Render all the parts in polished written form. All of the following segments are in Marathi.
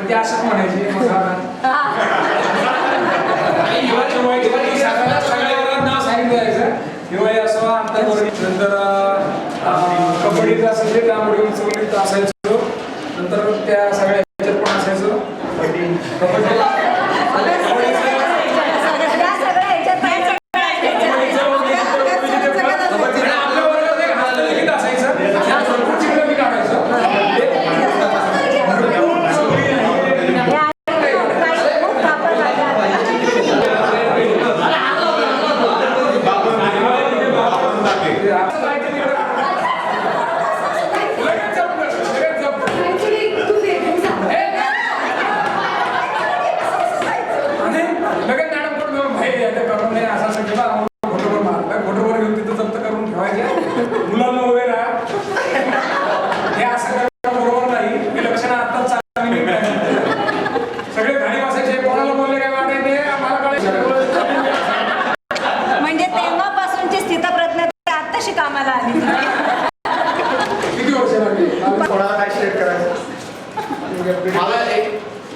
ते असंच म्हणायचे हिवाळी असं नंतर कबड्डीचं असायचे त्यामुळे उंचवलीत असायचो नंतर त्या सगळ्या ह्याच्यात पण असायचो कबड्डी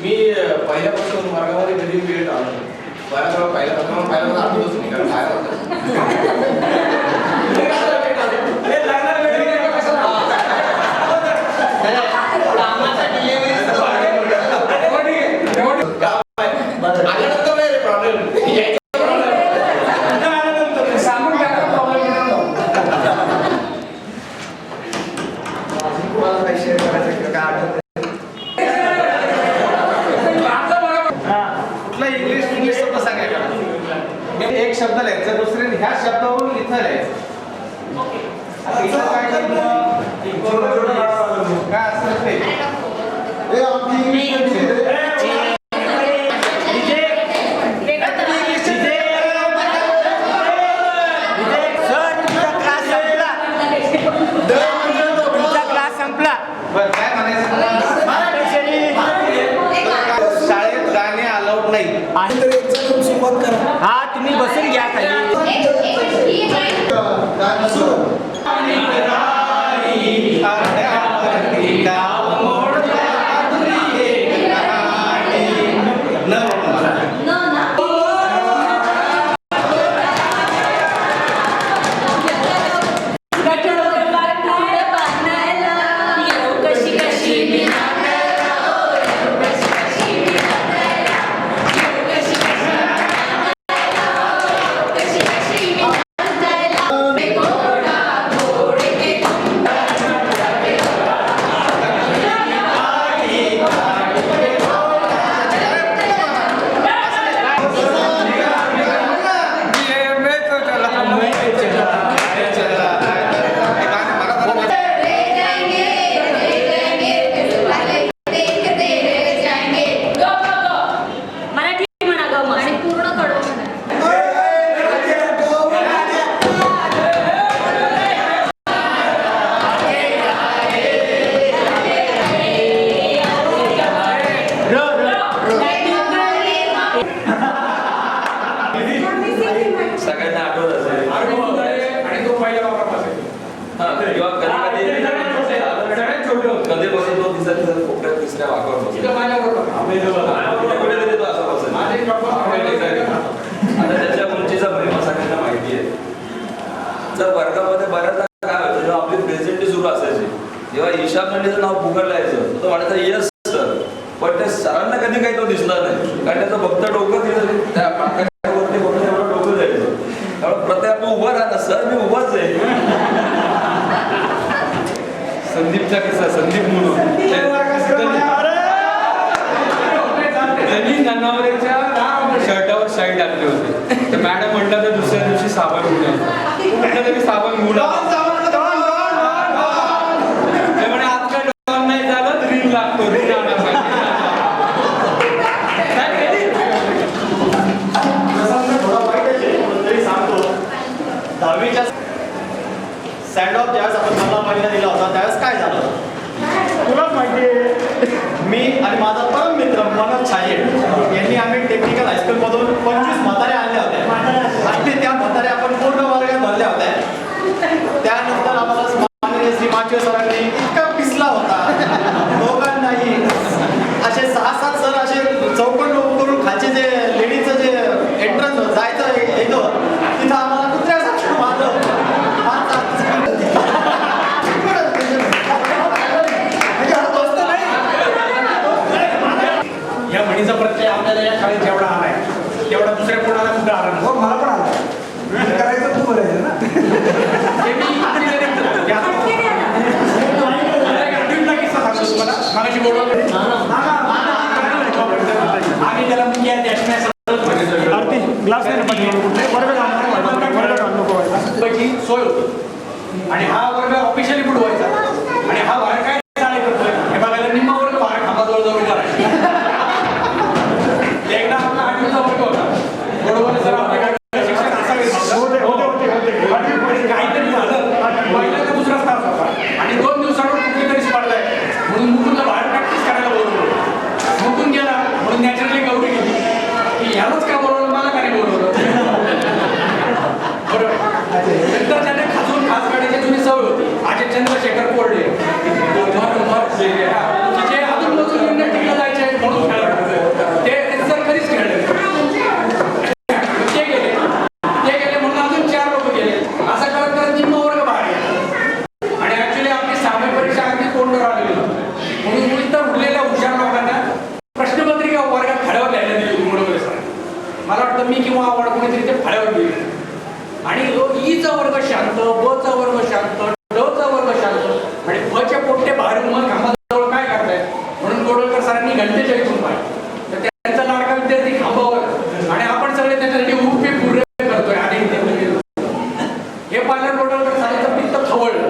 मी पहिल्यापासून वर्गामध्ये कधी वेळ आलो बऱ्याच वेळा पहिल्यापासून आठवतच नाही कारण बाहेर एक शब्द लिहायचा दुसरे ह्या शब्दावरून इथं लिहायचं काय असं ते काय म्हणायचं शाळेत गाणे अलाउड नाही हा तुम्ही बसून घ्या खाली सगळ्यांना आठवत असेल आणि तो पहिला किंवा कधी बसून तो दिसत कोपऱ्यात तिसऱ्या वाकावर आता त्याच्या उंचीचा भरीमा सगळ्यांना माहिती आहे. जर वर्गामध्ये बऱ्याचदा काय व्हायचं जेव्हा आपली प्रेझेंटी सुरू असायची जेव्हा ईशा खंडेचं नाव पुकारलं यायचं तो म्हणायचा येस सर पण त्या सरांना कधी काही तो दिसला नाही कारण त्याचं फक्त डोकं तिथं त्या पाकावरती फक्त एवढं डोकं जायचं त्यामुळे प्रत्येक तू उभं राहा सर मी उभाच आहे. संदीपचा किस्सा संदीप म्हणून त्यांनी जनावरांच्या शर्टावर शाई टाकली होती तर मॅडम म्हटलं तर दुसऱ्या दिवशी साबण घेऊन म्हटलं तरी साबण घेऊन म्हणे आज काय डॉन नाही झालं रिंग लागतो रिंग दहावीच्या सँड ऑफ ज्यावेळेस आपण मला पहिला दिला होता त्यावेळेस काय झालं तुलाच माहिती आहे. मी आणि माझा परम मित्र मनोज छाये यांनी आम्ही टेक्निकल हायस्कूलमधून 25 म्हाताऱ्या आणल्या होत्या आणि त्या म्हाताऱ्या आपण पूर्ण वर्गात धरल्या होत्या. त्यानंतर आम्हाला श्री माचवे सरांनी इतका पिसला होता दोघांनाही असे 6 चौकोन करून खालचे जे लेडीजचं जे एंट्रन्स जायचं येतं तिथं आम्हाला कुत्र्यासारखं माझं या म्हणीचा प्रत्यय आपल्याला या शाळेत जेवढा आलाय तेवढा दुसऱ्या कोणाला कुठं आला नाही. हो मला पण आला करायचं तू बोलायचं ना ते मी engineering करतो. ट्यूबला किस्सा सांगतो तुम्हाला. मागाशी बोलवलं. आम्ही त्याला मुख्य ग्लास सोय होती आणि हा वर्ग ऑफिशियली बुडवायचा आणि हा बाहेर काय चाळे करतोय हे बघायला निम्मा वर्ग बाहेर खांबाजवळ जाऊन करायचा. एकदा आपला 8वीचा वर्ग होता बरोबर सर आपल्या शिक्षण असावे काहीतरी झालं पहिला तर दुसराच तास होता आणि 2 दिवसांवर कुठली तरी स्पर्धा आहे म्हणून मुकुंदला बाहेर प्रॅक्टिस करायला बोलवलं. मुकुंद गेला म्हणून नॅचरली गौरी गेली की ह्यालाच का बोलवलं मला का नाही बोलवलं बरोबर. नंतर त्याने खाजून खास काढायची जुनी सवय होती. अजय चंद्रशेखर कोरडे जे अजून निर्णय टिकला जायचे म्हणून खेळत ते सर कधीच खेळले ते गेले म्हणून अजून 4 लोक गेले असं करत करत निम्मा वर्ग बाहेर गेला आणि ऍक्च्युली आपली 6वी परीक्षा अगदी कोंडर आलेली होती म्हणून इतर उरलेल्या हुशार लोकांना प्रश्नपत्रिका वर्गात फळ्यावर लिहायला दिली होती मुळे सर. मला वाटतं मी किंवा आवड कोणीतरी ते फळ्यावर गेली आणि ईचा वर्ग शांत, बचा वर्ग शांत, डचा वर्ग शांत आणि बच्या पोट्टे बाहेर मग खांबाजवळ काय करताय म्हणून गोडवलकर सरांनी घंटेच्या इथून पाहिजे तर त्यांचा लाडका विद्यार्थी खांबावर आणि आपण सगळे त्याच्यासाठी उरपे पुरे करतोय आणि हे पाहिलं गोडवलकर सरांचं पित्त खवळलं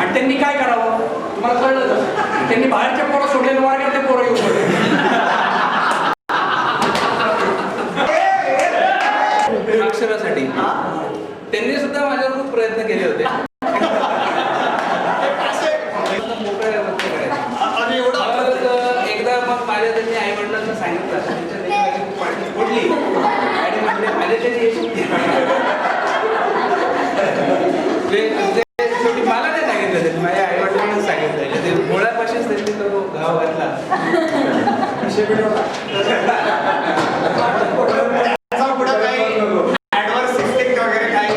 आणि त्यांनी काय करावं तुम्हाला कळलं त्यांनी बाहेरच्या पोरं सोडलेले वर्गात ते पोरं येऊ पडले अक्षरासाठी त्यांनी सुद्धा माझ्यावर खूप प्रयत्न केले होते. एकदा मग माझ्या त्यांनी आई वडिलांना सांगितलं त्यांच्या लेकराची खूप पाठी फोडली आणि म्हणजे माझ्या शेवटी मला नाही सांगितलं त्यांनी माझ्या आई वडिलांनाच सांगितलं ते मुळापाशीच त्यांनी तो घाव घातला. पुढं काही ऍडव्हर्स इफेक्ट वगैरे काही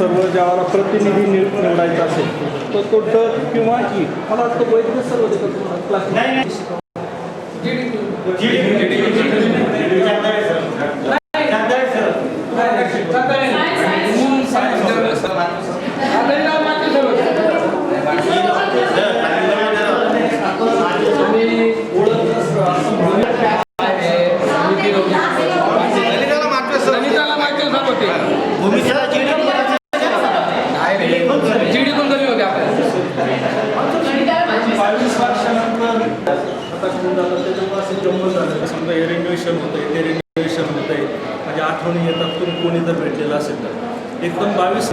सर्व ज्यावेळेला प्रतिनिधी निवडायचा असेल तर तो डर किंवा ई मला वाटतं वैध सर्व देतात क्लास जीडी कोण कमी होते आपल्याला 22 वर्षानंतर आता कोण जातात त्याच्यामुळे असं जम्मू झालं समजा हे रिन्युएशन होतं आहे ते रिन्युएशन होतं आहे म्हणजे आठवणी येतात तुम्ही कोणी जर भेटलेलं असेल तर एकदम 22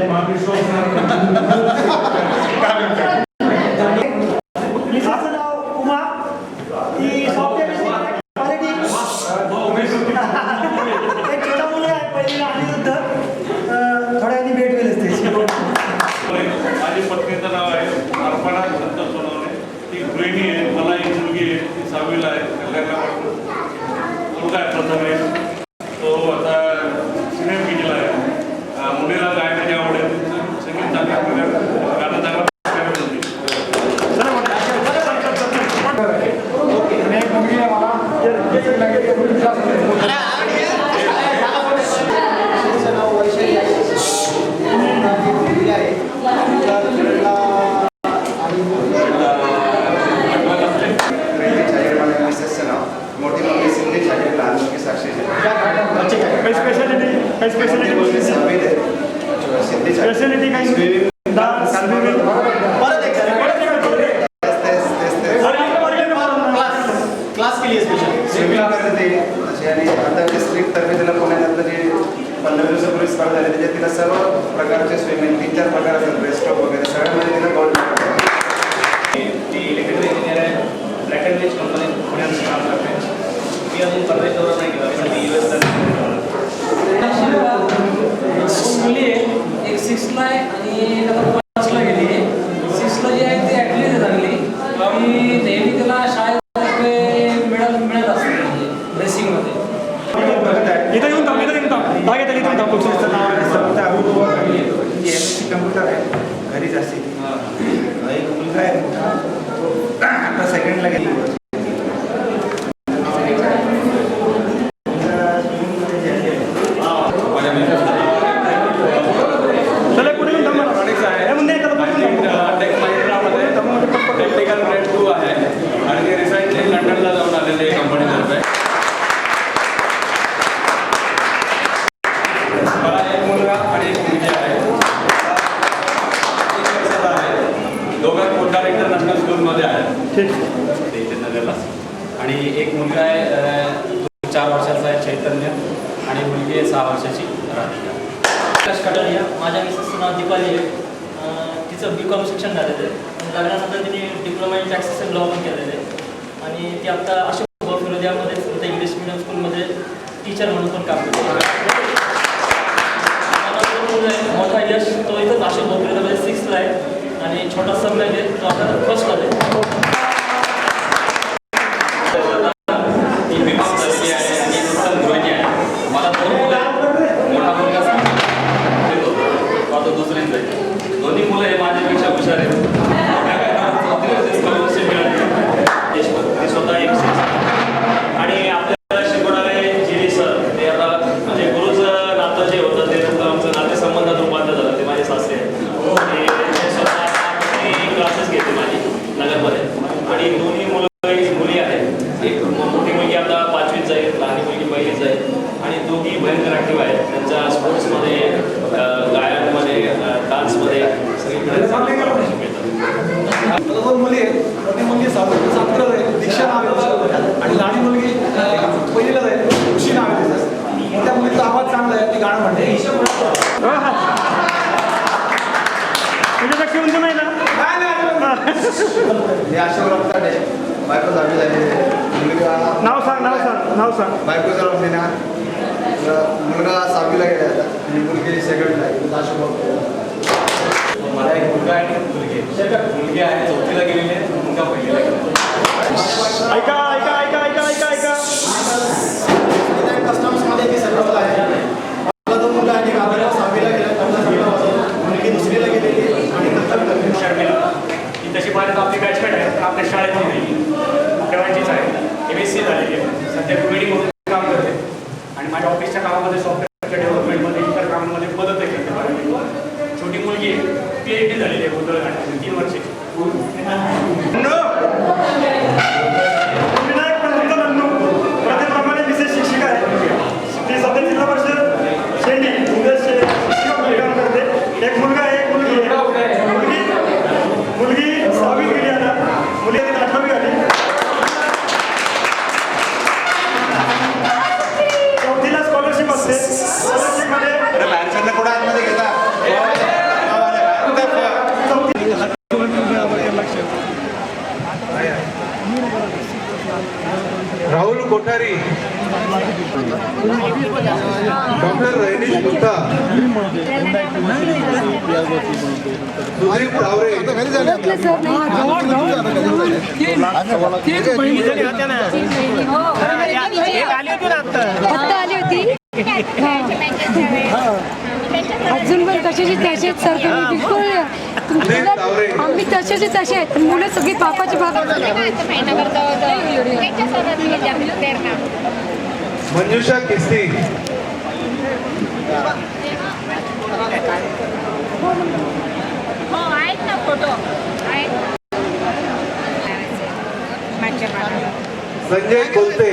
लिसाचं नाव उमा ती सॉफ्टवेअर क्वालिटी एक छोटा मुलगा आहे पहिलीला अनिरुद्ध थोड्या आधी भेट होईलच त्याची माझी पत्नीचं नाव आहे अर्पणा संतोष सोनवणे. ती गृहिणी आहे. मला एक मुलगी आहे, ती 6वीला आहे, कल्याणला वाटतो. मुलगा आहे प्रथम तो आता सिनेमा केलेला आहे. मुलीला गायनाची आवड आहे. संगीत चांगलं गाणं चांगलं होती. आणि एक मुलगी आहे मला मोठी मुलगी सिंधी शाळेत लहान मुलगी साक्षी स्पेशालिटी काही डान्स क्लास केली स्पेशल स्विमिंग करते अशी आणि आता डिस्ट्रिक्टतर्फे तिला पुण्यात जी 15 दिवसापूर्वी स्पर्धा झाली त्याच्यात तिला सर्व प्रकारचे स्विमिंग 3-4 प्रकार असतात ब्रेस्ट स्ट्रोक वगैरे सगळ्यामध्ये तिला गोल्ड ती इलेक्ट्रिकल इंजिनियर आहे. ब्लॅक अँड व्हाईट कंपनी पुण्यात काम करते. मी अजून परदेश दौरा नाही केला. मी मुली आहे एक 6ला आहे आणि एक आता 5ला गेली आहे. 6ला जी आहे ती ॲटलीस्ट झाली की नेहमी त्याला शाळेतर्फे मेडल मिळत असते रेसिंगमध्ये. इथं येऊन थांब इथं येऊन थांब बाग येतं इथून थांब तिचं नाव आहे समता अभिभव MSc कम्प्युटर आहे घरीच असते एक मुलगा आहे मोठा तो आता सेकंडला गेली चला पुढे येऊन थांबा हे म्हणते त्याला बोलून थांबा. टेक्निकल ग्रेड 2 आहे आणि ते रिसेंटली लंडनला जाऊन आलेले कंपनीतर्फे. मला एक मुलगा आणि एक मुलगी आहे. दोघं पोद्दार इंटरनॅशनल स्कूलमध्ये आहेत नगरला. आणि एक मुलगा आहे 4 वर्षाचा आहे चैतन्य आणि मुलगी आहे 6 वर्षाची राधिका. आकाश कटारिया माझ्या मिसेसचं नाव दीपाली आहे. तिचं B.Com शिक्षण झालेलं आहे. लग्नानंतर तिने diploma in taxes and law पण केलेलं आहे आणि ती आता अशोक विरोध्यामध्ये इंग्लिश मिडियम स्कूलमध्ये टीचर म्हणून पण काम करते. मोठा यश तो इथंच अशोक विरोध्यामध्ये 6ला आहे आणि छोटा समय आहे तो आता 1st आहे. ती B.Com झालेली आहे आणि उत्तम गृहिणी आहे. मला 2 मुलं आहेत. मोठा मुलगा तो आता 2रीत आहे. दोन्ही मुलं हे माझ्यापेक्षा हुशार आहेत. स्कॉलरशिप मिळाली. ती स्वतः MC आणि आपल्याला शिकवणारे जिरी सर ते आता म्हणजे गुरुचं नातं जे होतं ते नंतर आमचं नातेसंबंधात रूपांतर झालं. ते माझे सासरे आहेत आणि ते स्वतः क्लासेस घेते माझी नगरमध्ये. आणि दोन्ही मुली आहेत. एक मोठी मुलगी आता 5वीत जाईल, लहान मुलगी 1लीत जाईल आणि दोघी भयंकर ॲक्टिव्ह आहेत. त्यांच्या स्पोर्ट्समध्ये गायनमध्ये डान्समध्ये सगळीकडे मिळतात. 2 मुली आहेत. मोठी मुलगी 7वीला आहे दीक्षा नाव आहे आणि लहान मुलगी पहिलीला आहे खुशी नाव आहे तिचं. मोठ्या मुलीचा आवाज चांगला आहे ती गाणं म्हणते. तुझ्या घेऊन नाही ना हे अशोक रक्ताडे बायको झाली मुलगा नाव सांग बायको जर म्हणजे ना मुलगा 6वीला गेला आता आणि मुलगी सेकंडला आहे अशोक. मला एक मुलगा आणि एक मुलगी आहे. मुलगी आहे 4थीला गेलेली आहे. मुलगा 1लीला गेला. ऐका कस्टम्समध्ये मी सर्व आहे. मला 2 मुलं आणि 6वीला गेला. माझ्या ऑफिसच्या कामामध्ये, सॉफ्टवेअरच्या डेव्हलपमेंटमध्ये, इतर कामामध्ये मदत आहे करते बऱ्यापैकी. छोटी मुलगी आहे, PhD झालेली आहे गोंधळ घाटाची, 3 वर्षाची. प्रत्येकप्रमाणे विशेष शिक्षिका आहे. ती सध्या जिल्हा परिषद शेंडी इंग्रज शिक्षिका म्हणून काम करते. एक मुलगा आहे, एक मुलगी आहे. मुलगी 6वी गेली आता, मुली 8वी आली. 4थीला स्कॉलरशिप असते. स्कॉलरशिपमध्ये कुठं आतमध्ये घेता राहुल कोठारी, डॉक्टर रैनीश गुप्ता, सुदीप तावरे, आली होती. अजून पण तसेच तसेच सर, तुम्ही बिलकुल आम्ही तसेच तसे आहेत. मुलं सगळी बापाची मंजुषा किस्ती, संजय कोलते,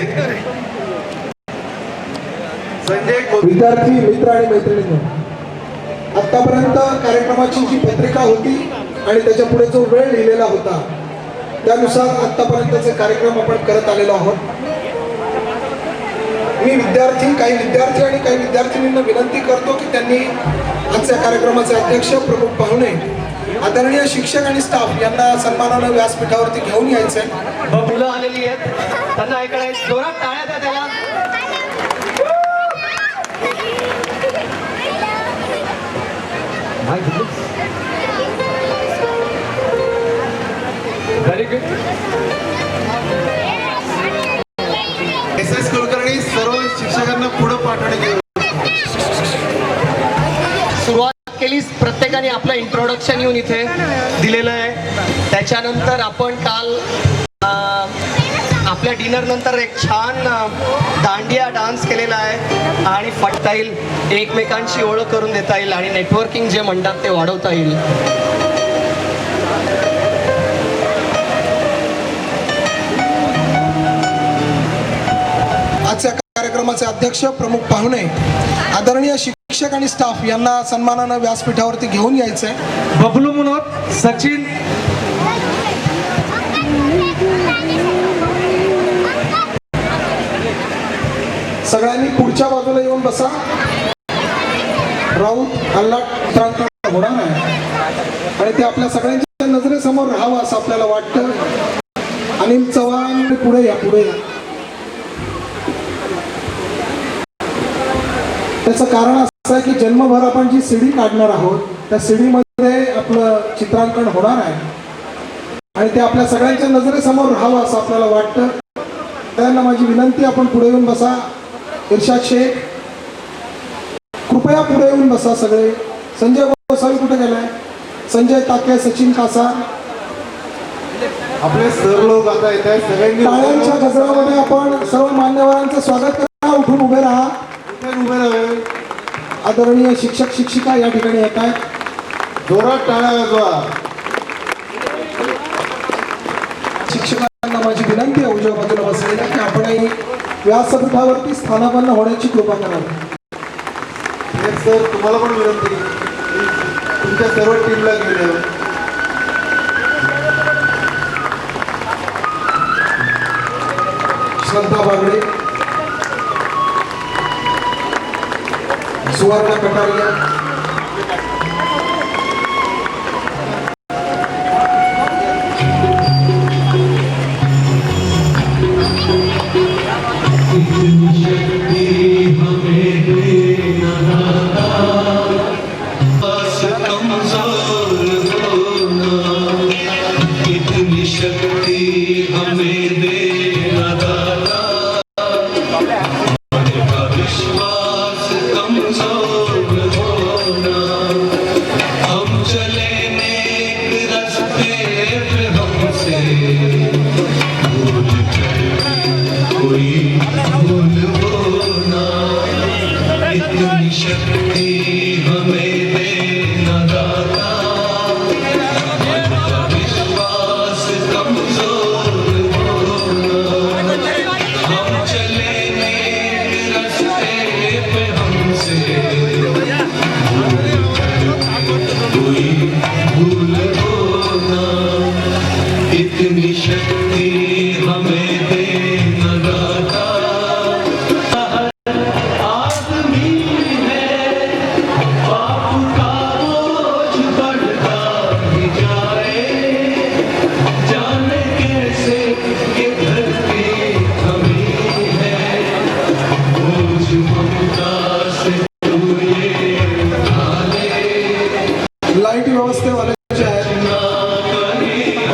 विद्यार्थी मित्र आणि मैत्रिणींनो, आतापर्यंत कार्यक्रमाची जी पत्रिका होती आणि त्याच्या पुढे जो वेळ लिहिलेला होता त्यानुसार आतापर्यंतचे कार्यक्रम आपण करत आलेलो आहोत. मी काही विद्यार्थी आणि काही विद्यार्थिनींना विनंती करतो की त्यांनी आजच्या कार्यक्रमाचे अध्यक्ष, प्रमुख पाहुणे, आदरणीय शिक्षक आणि स्टाफ यांना सन्मानानं व्यासपीठावरती घेऊन यायचंय. मुलं आलेली आहेत, त्यांना ऐकायला जोरात टाळ्या द्या त्याला. SS कुलकर्णी सर्व शिक्षकांना पुढे पाठवण्याची सुरुवात केली. प्रत्येकाने आपलं इंट्रोडक्शन येऊन इथे दिलेलं आहे. त्याच्यानंतर आपण काल आपल्या डिनर नंतर एक छान दांडिया डान्स केलेला आहे आणि फटता येईल, एकमेकांची ओळख करून देता येईल आणि नेटवर्किंग जे म्हणतात ते वाढवता येईल. आजच्या कार्यक्रमाचे अध्यक्ष, प्रमुख पाहुणे, आदरणीय शिक्षक आणि स्टाफ यांना सन्मानानं व्यासपीठावरती घेऊन यायचंय. बबलू मुनोत, सचिन, सगळ्यांनी पुढच्या बाजूला येऊन बसा. राऊत अल्लाट होणार आहे आणि ते आपल्या सगळ्यांच्या नजरेसमोर राहावं असं आपल्याला वाटतं. अनिल चव्हाण, पुढे या, पुढे या. त्याचं कारण असं आहे की जन्मभर आपण जी सीडी काढणार आहोत त्या सीडीमध्ये आपलं चित्रांकन होणार आहे आणि ते आपल्या सगळ्यांच्या नजरेसमोर राहावं असं आपल्याला वाटतं. त्यांना माझी विनंती, आपण पुढे येऊन बसा. इर्शाद शेख, कृपया पुढे येऊन बसा सगळे. संजय गोसावी कुठे गेलाय? संजय ताके, सचिन कासा. आपले सर लोक आता येत आहेत. सगळ्यांनी टाळ्यांच्या गजरामध्ये आपण सर्व मान्यवरांचं स्वागत करा. उठून उभे राहा. उभे राहावे. आदरणीय शिक्षक शिक्षिका या ठिकाणी येत आहेत. जोरात टाळ्या वाजवा. शिक्षकांना माझी विनंती आहे उजव्या बाजूला बसलेल्या की आपणही व्यासपीठावरती स्थानापन्न होण्याची कृपा करावी. सर, तुम्हाला पण विनंती, तुमच्या सर्व टीमला घेऊन या. श्रद्धा बागडे, सुवर्णा कटारिया, कोई भूल हो ना. शक्ति हमें दे न दाता, मन का विश्वास कमजोर होना, हम चलेंगे रास्ते पे हमसे कोई भूल होना, इतनी शक्ति हमें दे न दाता। आदमी है बाप का बोझ बढ़ता ही जाए, जाने कैसे ये धरती हमी है, बोझ ममता से तू ये उठा ले। लाईट व्यवस्थेवाल्याचे आहेत,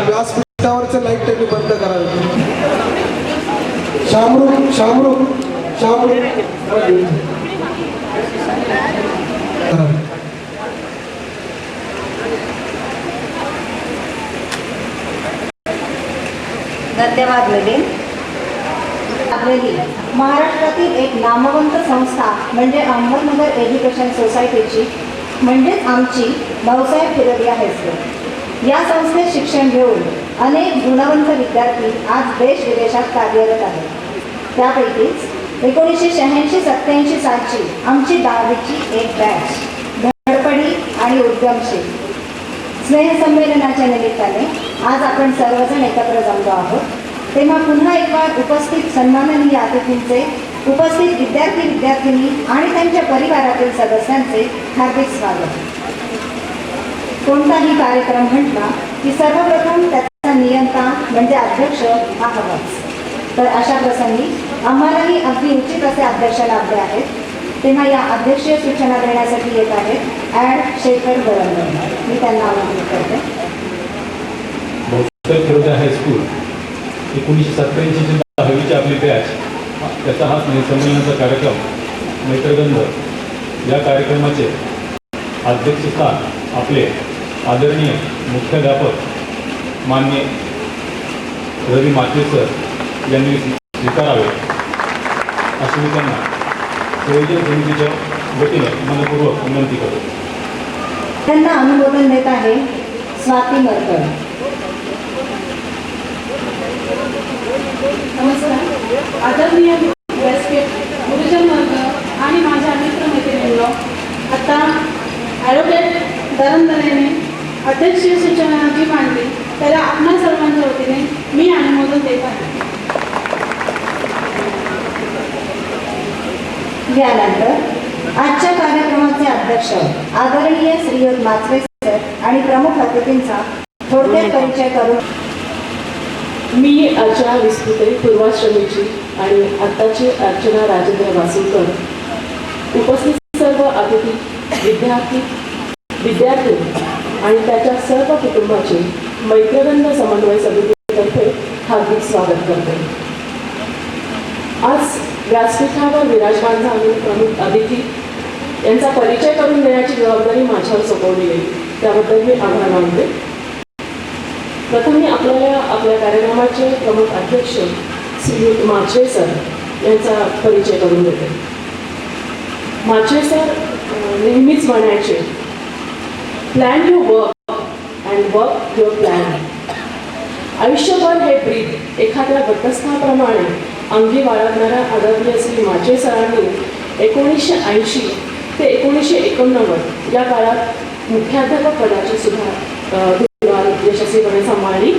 व्यासपीठावरचे लाईट त्यांनी बंद करावे. शामरूख शामरूख शामरूख करावे. धन्यवाद मिलिंद. महाराष्ट्रातील एक नामवंत संस्था म्हणजे अहमदनगर एज्युकेशन सोसायटीची म्हणजेच आमची भाऊसाहेब फिरोदिया हायस्कूल. या संस्थेत शिक्षण घेऊन अनेक गुणवंत विद्यार्थी आज देश विदेशात कार्यरत आहेत. त्यापैकीच 1986-87 सालची आमची 10वीची एक बॅच धडपडी आणि उद्यमशील. स्नेहसंमेलनाच्या निमित्ताने आज आपण सर्वजण एकत्र जमलो आहोत. तेव्हा पुन्हा एक बार उपस्थित सन्माननीय अतिथींचे, उपस्थित विद्यार्थी विद्यार्थिनी आणि त्यांच्या परिवारातील सदस्यांचे हार्दिक स्वागत. कोणताही कार्यक्रम म्हटला की सर्वप्रथम त्याचा नियंता म्हणजे अध्यक्ष हा हवाच. तर अशा प्रसंगी आम्हालाही अगदी उचित असे अध्यक्ष लाभले आहेत. तेव्हा या अध्यक्षीय सूचना देण्यासाठी येत आहेत ॲड शेखर बरंदर. मी त्यांना आमंत्रित करते. भाऊसाहेब फिरोदिया हायस्कूल 1987 10वीची आपली बॅच, त्याचा हा स्नेहसंमेलनाचा कार्यक्रम मैत्रगंध. या कार्यक्रमाचे अध्यक्षस्थान आपले आदरणीय मुख्याध्यापक मान्य रवी मात्रे सर यांनी स्वीकारावे अशी मी त्यांना संयोजन समितीच्या वतीनं मनपूर्वक विनंती करतो. त्यांना अनुमोदन देत आहे स्वाती मरकळ. नमस्कार. आदरणीय व्यासपीठ, गुरुजन वर्ग आणि माझ्या मित्रमैत्रिणींनो, आता ॲडव्होकेट दरंदरेने अध्यक्षीय सूचना जी मांडली त्याला आपणा सर्वांच्या वतीने मी अनुमोदन देत आहे. यानंतर आजच्या कार्यक्रमाचे अध्यक्ष आदरणीय श्रीयुत मात्रे सर आणि प्रमुख अतिथींचा थोडक्यात परिचय करून. मी अर्चना विस्पुते, पूर्वाश्रमीची आणि आत्ताची अर्चना राजेंद्र वासुकर. उपस्थित सर्व अतिथी, विद्यार्थी आणि त्याच्या सर्व कुटुंबाचे मैत्रगंध समन्वय समितीतर्फे हार्दिक स्वागत करते. आज व्यासपीठावर विराजमान झालेले प्रमुख अतिथी यांचा परिचय करून देण्याची जबाबदारी माझ्यावर सोपवली गेली, त्याबद्दल मी आभार मानते. प्रथम मी आपल्याला आपल्या कार्यक्रमाचे प्रमुख अध्यक्ष श्रीयुत मात्रे सर यांचा परिचय करून देते. मात्रे सर नेहमीच म्हणायचे, plan your work and work your plan. आयुष्यभर हे ब्रीद एखाद्या गटस्थाप्रमाणे अंगी बाळगणाऱ्या आदरणीय श्री मात्रे सरांनी 1980 ते 1989 या काळात मुख्याध्यापक पदाची सुद्धा यशस्वीपणे सांभाळली.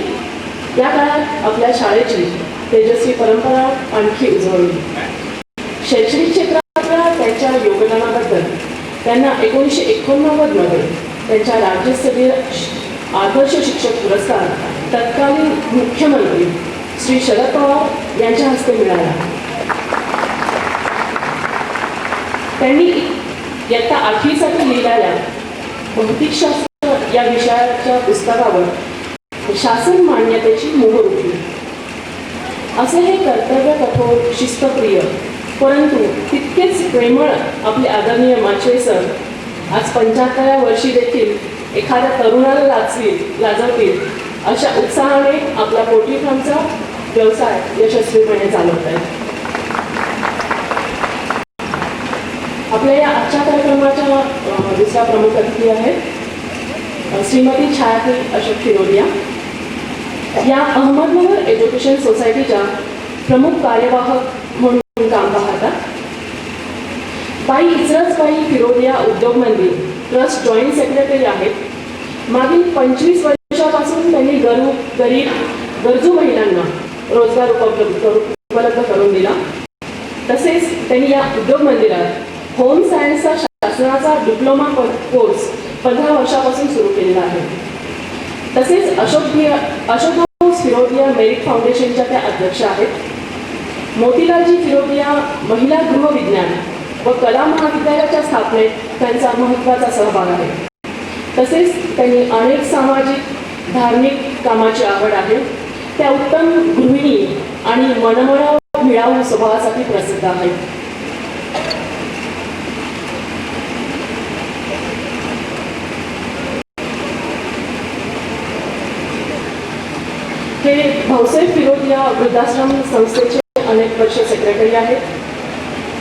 या काळात आपल्या शाळेची तेजस्वी परंपरा आणखी उजवली. शैक्षणिक क्षेत्रातल्या त्यांच्या योगदानाबद्दल त्यांना 1989मध्ये त्यांच्या राज्यस्तरीय आदर्श शिक्षक पुरस्कार तत्कालीन मुख्यमंत्री श्री शरद पवार यांच्या हस्ते मिळाला. त्यांनी इयत्ता 8वीसाठी लिहिलेल्या भौतिकशास्त्र या विषयाच्या पुस्तकावर शासन मान्यतेची मोहर उठली. असे हे कर्तव्य कठोर, शिस्तप्रिय परंतु तितकेच प्रेमळ आपले आदरणीय मात्रे सर आज 75व्या वर्षी देखील एखाद्या तरुणाला लाजवतील अशा उत्साहाने आपला पोल्ट्री फार्मचा व्यवसाय यशस्वीपणे चालवत आहेत. आपल्या या आजच्या कार्यक्रमाच्या दुसऱ्या प्रमुख अतिथी आहेत श्रीमती छायाती अशोक फिरोदिया. या अहमदनगर एज्युकेशन सोसायटीच्या प्रमुख कार्यवाहक म्हणून काम पाहतात. बाई इचरसबाई फिरोदिया उद्योग मंदिर ट्रस्ट जॉईंट सेक्रेटरी आहेत. मागील 25 वर्षापासून त्यांनी गरजू महिलांना रोजगार उपलब्ध करून दिला. तसेच त्यांनी या उद्योग मंदिरात होम सायन्सचा शासनाचा डिप्लोमा कोर्स 15 वर्षापासून सुरू केलेला आहे. तसेच अशोक फिरोदिया मेरिट फाउंडेशनच्या त्या अध्यक्ष आहेत. मोतीलालजी फिरोदिया महिला गृहविज्ञान व कला महाविद्यालयाच्या स्थापनेत त्यांचा महत्त्वाचा सहभाग आहे. तसेच त्यांनी अनेक सामाजिक धार्मिक कामाची आवड आहे. त्या उत्तम गृहिणी आणि मनमोळा मिळावू स्वभावासाठी प्रसिद्ध आहेत. हे भाऊसाहेब फिरोदिया वृद्धाश्रम संस्थेचे अनेक वर्ष सेक्रेटरी आहेत.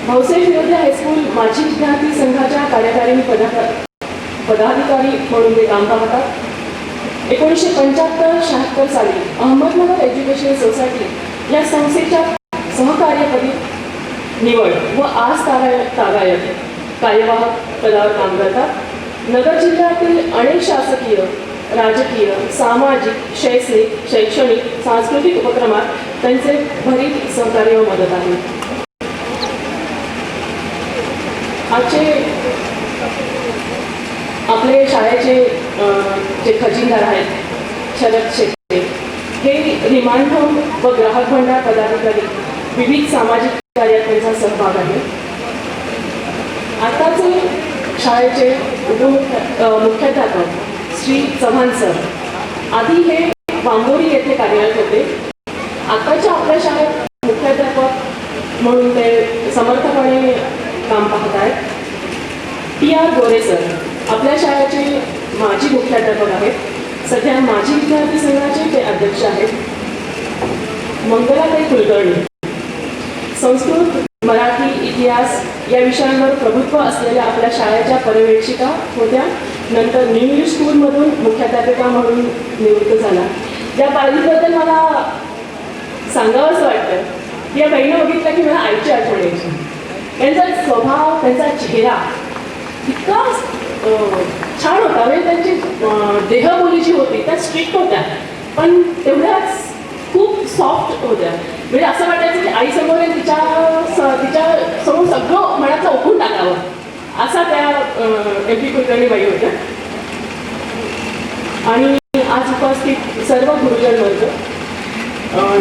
भाऊसाहेब फिरोदिया हायस्कूल माजी विद्यार्थी संघाच्या कार्यकारिणी पदाधिकारी म्हणून ते काम पाहतात. 1975-76 साली अहमदनगर एज्युकेशन सोसायटी या संस्थेच्या सहकार्यपदी निवड व आज कार्यवाहक पदावर काम करतात. नगर जिल्ह्यातील अनेक शासकीय, राजकीय, सामाजिक, शैक्षणिक, सांस्कृतिक उपक्रमात त्यांचे भरीव सहकार्य व मदत आहे. आजचे आपले शाळेचे जे खजिनदार आहेत शरद शेट्टे, हे रिमांड होम व ग्राहक भंडार पदाधिकारी विविध सामाजिक कार्यात त्यांचा सहभाग आहे. आताचे शाळेचे मुख्याध्यापक श्री चव्हाण सर, आधी हे बांबोरी येथे कार्यरत होते. आताच्या आपल्या शाळेत मुख्याध्यापक म्हणून ते समर्थपणे काम पाहत आहेत. TR गोरे सर आपल्या शाळेचे माजी मुख्याध्यापक आहेत. सध्या माजी विद्यार्थी संघाचे ते अध्यक्ष आहेत. मंगलाताई कुलकर्णी संस्कृत, मराठी, इतिहास या विषयांवर प्रभुत्व असलेल्या आपल्या शाळेच्या पर्यवेक्षिका होत्या. नंतर न्यू इंग्लिश स्कूलमधून मुख्याध्यापिका म्हणून निवृत्त झाला. या पायरीबद्दल मला सांगावंच वाटतं. या बहिणी बघितल्या की मला आईची आठवण यायची. त्यांचा स्वभाव, त्यांचा चेहरा इतका छान होता. म्हणजे त्यांची देहबोली जी होती त्या स्ट्रिक्ट होत्या, पण तेवढ्याच खूप सॉफ्ट होत्या. म्हणजे असं वाटायचं की आईसमोर तिच्या समोर सगळं मनातलं ओपून टाकावं, असा त्या MP कुलकर्णी बाई होत्या. आणि आज उपस्थित सर्व गुरुजन वर्ग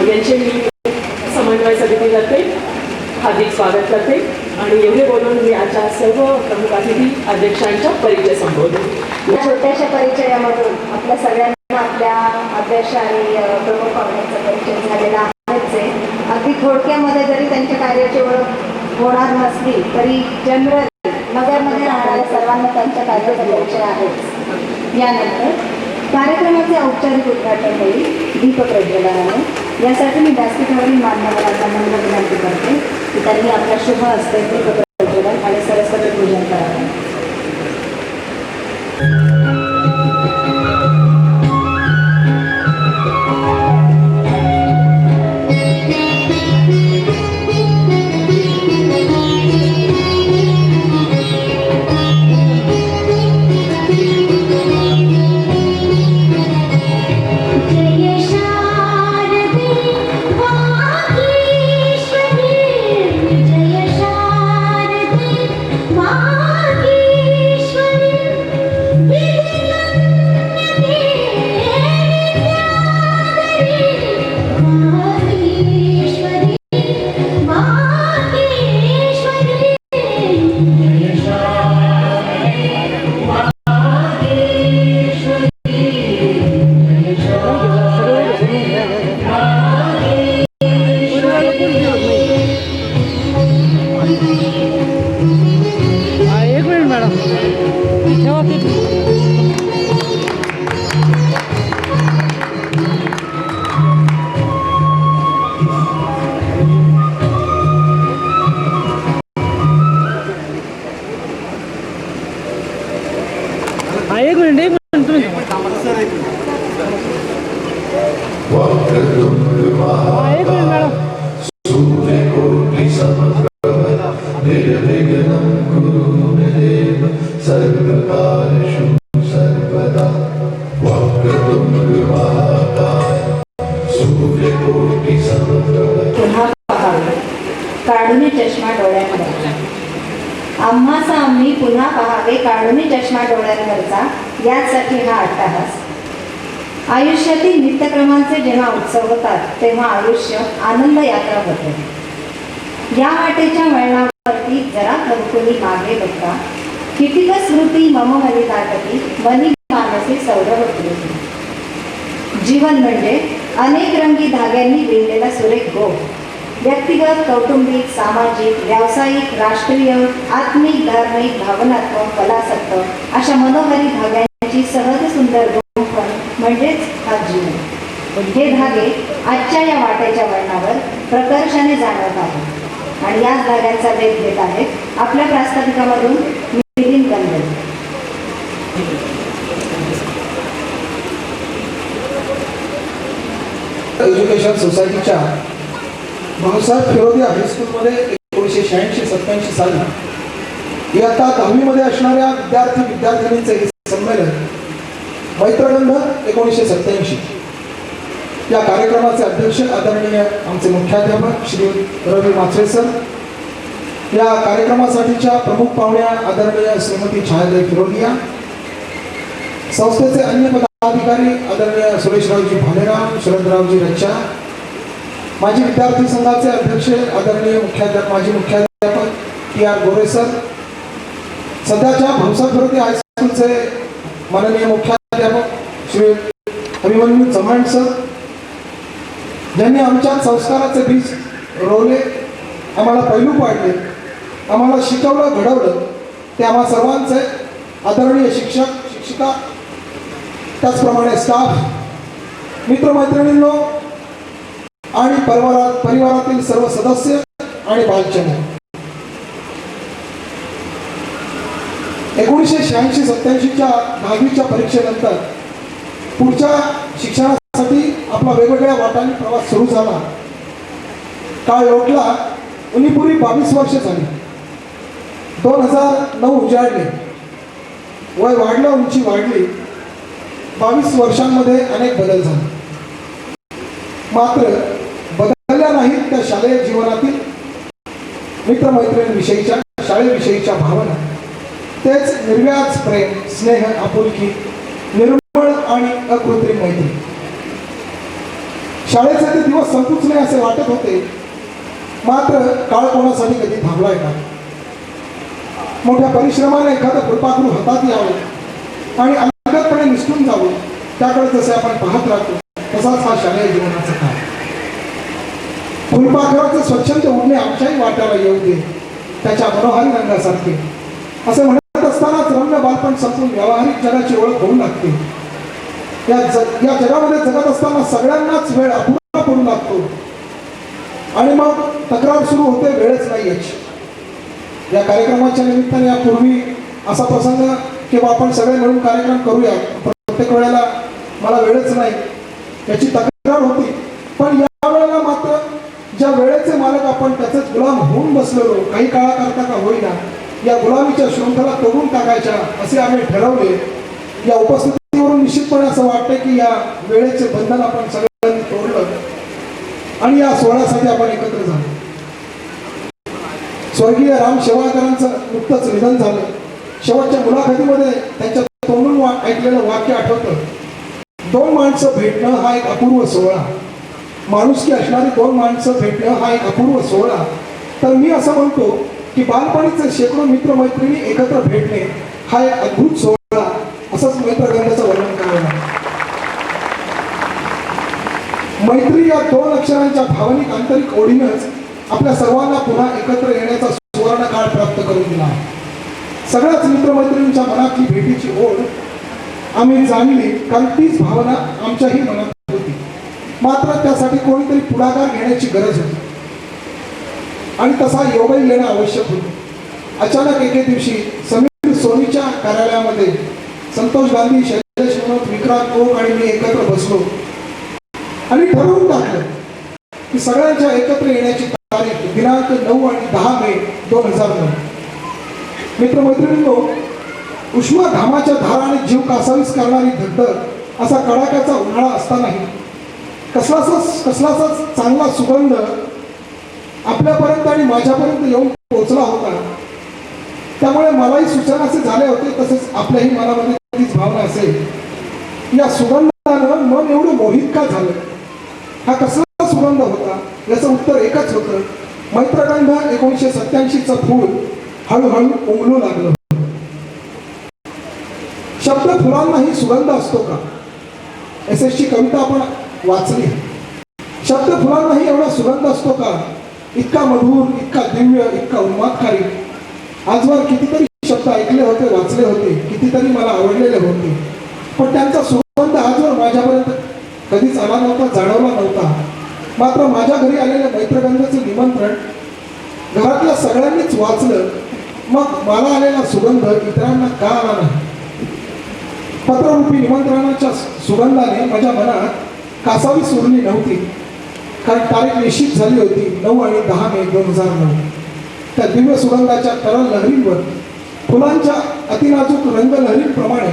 यांचे मी समन्वय समितीतर्फे हार्दिक स्वागत करते. आणि एवढे बोलून मी आजच्या सर्व प्रमुख अतिथी अध्यक्षांच्या परिचय संबोधन. या छोट्याशा परिचयामधून आपल्या सगळ्यांना आपल्या अध्यक्ष आणि प्रमुख पाहुण्यांचा परिचय झालेला आहेच आहे. अगदी थोडक्यामध्ये जरी त्यांच्या कार्याची ओळख होणार नसली तरी जनरल नगरमध्ये राहणाऱ्या सर्वांना त्यांच्या कार्याचा परिचय आहेच. यानंतर कार्यक्रमाचे औपचारिक उद्घाटन होईल दीप प्रज्वलनाने. यासाठी मी व्यासपीठावरील मान्यवरांना नम्र विनंती करते की त्यांनी आपल्या शुभ हस्ते दीप प्रज्वलन आणि सरस्वती पूजन करावे. Jai वक्रतुंड महाकाय सूर्यकोटि समप्रभ निर्विघ्नं कुरु मे देव सर्वकार्येषु सर्वदा वक्रतुंड महाकाय सूर्यकोटि समप्रभ पुन्हा पहावे काढून चष्मा डोळ्यांवरचा आम्हाचा आम्ही पुन्हा पहावे काढून चष्मा डोळ्यांवरचा यासाठी हा अट्टहास. आयुष्यातील नित्यक्रमांचे जेव्हा उत्सव होतात तेव्हा आयुष्य आनंद यात्रा होते. या वाटेच्या वळणावरती जरा खरकुनी मागे बघता कितीक स्मृती मम मनी ताटती मनी मानसी सौरभ कृती. जीवन म्हणजे अनेक रंगी धाग्यांनी विणलेला सुरेख गोफ. व्यक्तिगत कौटुंबिक सामाजिक व्यावसायिक राष्ट्रीय आत्मिक धार्मिक भावनात्मक कलासक्त अशा मनोहारी धाग्यांची सहज सुंदर गुंफण म्हणजेच हा जीवन. हे धागे आजच्या या वाटेच्या वळणावर प्रकर्षाने जाणवत आहेत आणि याच धाग्यांचा वेध घेत आहेत आपल्या प्रास्ताविकामधून मिलिंद कंदल. एज्युकेशन सोसायटीच्या भाऊसाहेब फिरोदी हायस्कूलमध्ये 1986-87 साली इयत्ता 10वीमध्ये असणाऱ्या विद्यार्थीनींचे हे संमेलन मैत्रगंध 1987. या कार्यक्रमाचे अध्यक्ष आदरणीय आमचे मुख्याध्यापक श्री रवी मात्रे सर. या कार्यक्रमासाठीच्या प्रमुख पाहुण्या आदरणीय श्रीमती छायादेवी फिरोदिया. संस्थेचे अन्य पदाधिकारी आदरणीय सुरेशरावजी भालेराव शरदरावजी रच्चा. माजी विद्यार्थी संघाचे अध्यक्ष आदरणीय माजी मुख्याध्यापक TR गोरे सर. सध्याच्या भाऊसाहेब फिरोदी हायस्कूलचे माननीय मुख्याध्यापक श्री अभिमन्यू चव्हाण सर, ज्यांनी आमच्या संस्काराचे बीज रोवले, आम्हाला पैलू पाडले, आम्हाला शिकवलं घडवलं, ते आम्हा सर्वांचे आदरणीय शिक्षक शिक्षिका त्याचप्रमाणे स्टाफ मित्रमैत्रिणींनो आणि परिवारातील सर्व सदस्य आणि बालचंद. 1986-87च्या 10वीच्या परीक्षेनंतर पुढच्या शिक्षणासाठी आपला वेगवेगळ्या वाटांनी प्रवास सुरू झाला. काळ लोटला, उन्नीपुरी 22 वर्ष झाली. 2009 उजाडले, वय वाढलं, उंची वाढली. 22 वर्षांमध्ये अनेक बदल झाले. मात्र बदलल्या नाहीत त्या शालेय जीवनातील मित्रमैत्रिणींविषयीच्या शाळेविषयीच्या भावना. तेच निर्व्याज प्रेम, स्नेह, आपुलकी, निर्मळ आणि अकृत्रिम मैत्री. शाळेचे ते दिवस संपूच नये असे वाटत होते. मात्र काळ कोणासाठी कधी थांबलाय का? मोठ्या परिश्रमाने एखादं कृपागृह हातात यावं आणि अंगतपणे निसटून जावं, त्याकडे जसे आपण पाहत राहतो तसाच हा शालेय जीवनाचा काळ. फुलपाखराचे स्वच्छंद उडणे आमच्याही वाट्याला येऊ दे त्याच्या मनोहारी रंगासारखे असे म्हणत असतानाच रम्य बालपण संपून व्यावहारिक जगाची ओळख होऊ लागते. या जगामध्ये जगत असताना सगळ्यांनाच वेळ अपुरा पडू लागतो आणि मग तक्रार सुरू होते, वेळच नाही याची. या कार्यक्रमाच्या निमित्ताने यापूर्वी असा प्रसंग किंवा आपण सगळे मिळून कार्यक्रम करूया, प्रत्येक वेळेला मला वेळच नाही याची तक्रार होती. पण या वेळेला मात्र ज्या वेळेचे मालक आपण त्याचेच गुलाम होऊन बसलेलो, काही काळाकरता का होईना या गुलामीच्या शृंखला तोडून टाकायच्या असे आम्ही ठरवले. या उपस्थितीवरून निश्चितपणे असं वाटतं की या वेळेचे बंधन आपण सगळ्यांनी तोडलं आणि या सोहळ्यासाठी आपण एकत्र झालो. स्वर्गीय राम शेवाळकरांचं नुकतंच निधन झालं. शेवटच्या मुलाखतीमध्ये त्यांच्या तोंडून ऐकलेलं वाक्य आठवतं, 2 माणसं भेटणं हा एक अपूर्व सोहळा. माणुसकी असणारी 2 माणसं भेटणं हा एक अपूर्व सोहळा. तर मी असं म्हणतो की बालपणीचे शेकडो मित्रमैत्रिणी एकत्र भेटणे हा एक अद्भुत सोहळा, असंच मैत्रगंधाचं वर्णन करावं. मैत्री या 2 अक्षरांच्या भावनिक आंतरिक ओढीनंच आपल्या सर्वांना पुन्हा एकत्र येण्याचा सुवर्ण काळ प्राप्त करून दिला. सगळ्याच मित्रमैत्रिणींच्या मनातली भेटीची ओढ आम्ही जाणली, कारण तीच भावना आमच्याही मनात होती. मात्र त्यासाठी कोणीतरी पुढाकार घेण्याची गरज होती आणि तसा योगही येणं आवश्यक होतं. अचानक एके दिवशी समीर सोनीच्या कार्यालयामध्ये संतोष गांधी, शैलेश मनोज, विक्रांत ओक आणि मी एकत्र बसलो आणि ठरवून टाकलं की सगळ्यांच्या एकत्र येण्याची तारीख दिनांक 9 आणि 10 मे 2009. मित्रमैत्रिणींनो, उष्मा घामाच्या धारा आणि जीव कासावीस करणारी धगधग असा कडाक्याचा उन्हाळा असतानाही कसलासा चांगला सुगंध आपल्यापर्यंत आणि माझ्यापर्यंत येऊन पोहोचला होता. त्यामुळे मलाही सूचना असे झाले होते, तसेच आपल्याही मनामध्ये तीच भावना असेल. या सुगंधानं मन एवढं मोहित का झालं? हा कसला सुगंध होता? याचं उत्तर एकच होतं, मैत्रगंध 1987चं फूल हळूहळू उमलू लागलं. शब्द फुलांनाही सुगंध असतो का? SS ची कविता आपण वाचली. शब्द फुलांनाही एवढा सुगंध असतो का? इतका मधुर, इतका दिव्य, इतका उन्मादकारी. आजवर कितीतरी शब्द ऐकले होते, वाचले होते, कितीतरी मला आवडलेले होते, पण त्यांचा सुगंध आजवर माझ्यापर्यंत कधीच आला नव्हता, जाणवला नव्हता. मात्र माझ्या घरी आलेल्या मैत्रगंधाचं निमंत्रण घरातल्या सगळ्यांनीच वाचलं. मग मला आलेला सुगंध इतरांना का आला नाही? पत्ररूपी निमंत्रणाच्या सुगंधाने माझ्या मनात कासावीस उरली नव्हती, कारण तारीख निश्चित झाली होती 9 आणि 10 मे 2009. त्या दिव्य सुगंधाच्या तरल लहरींवर फुलांच्या अतिनाजूक रंगलहरींप्रमाणे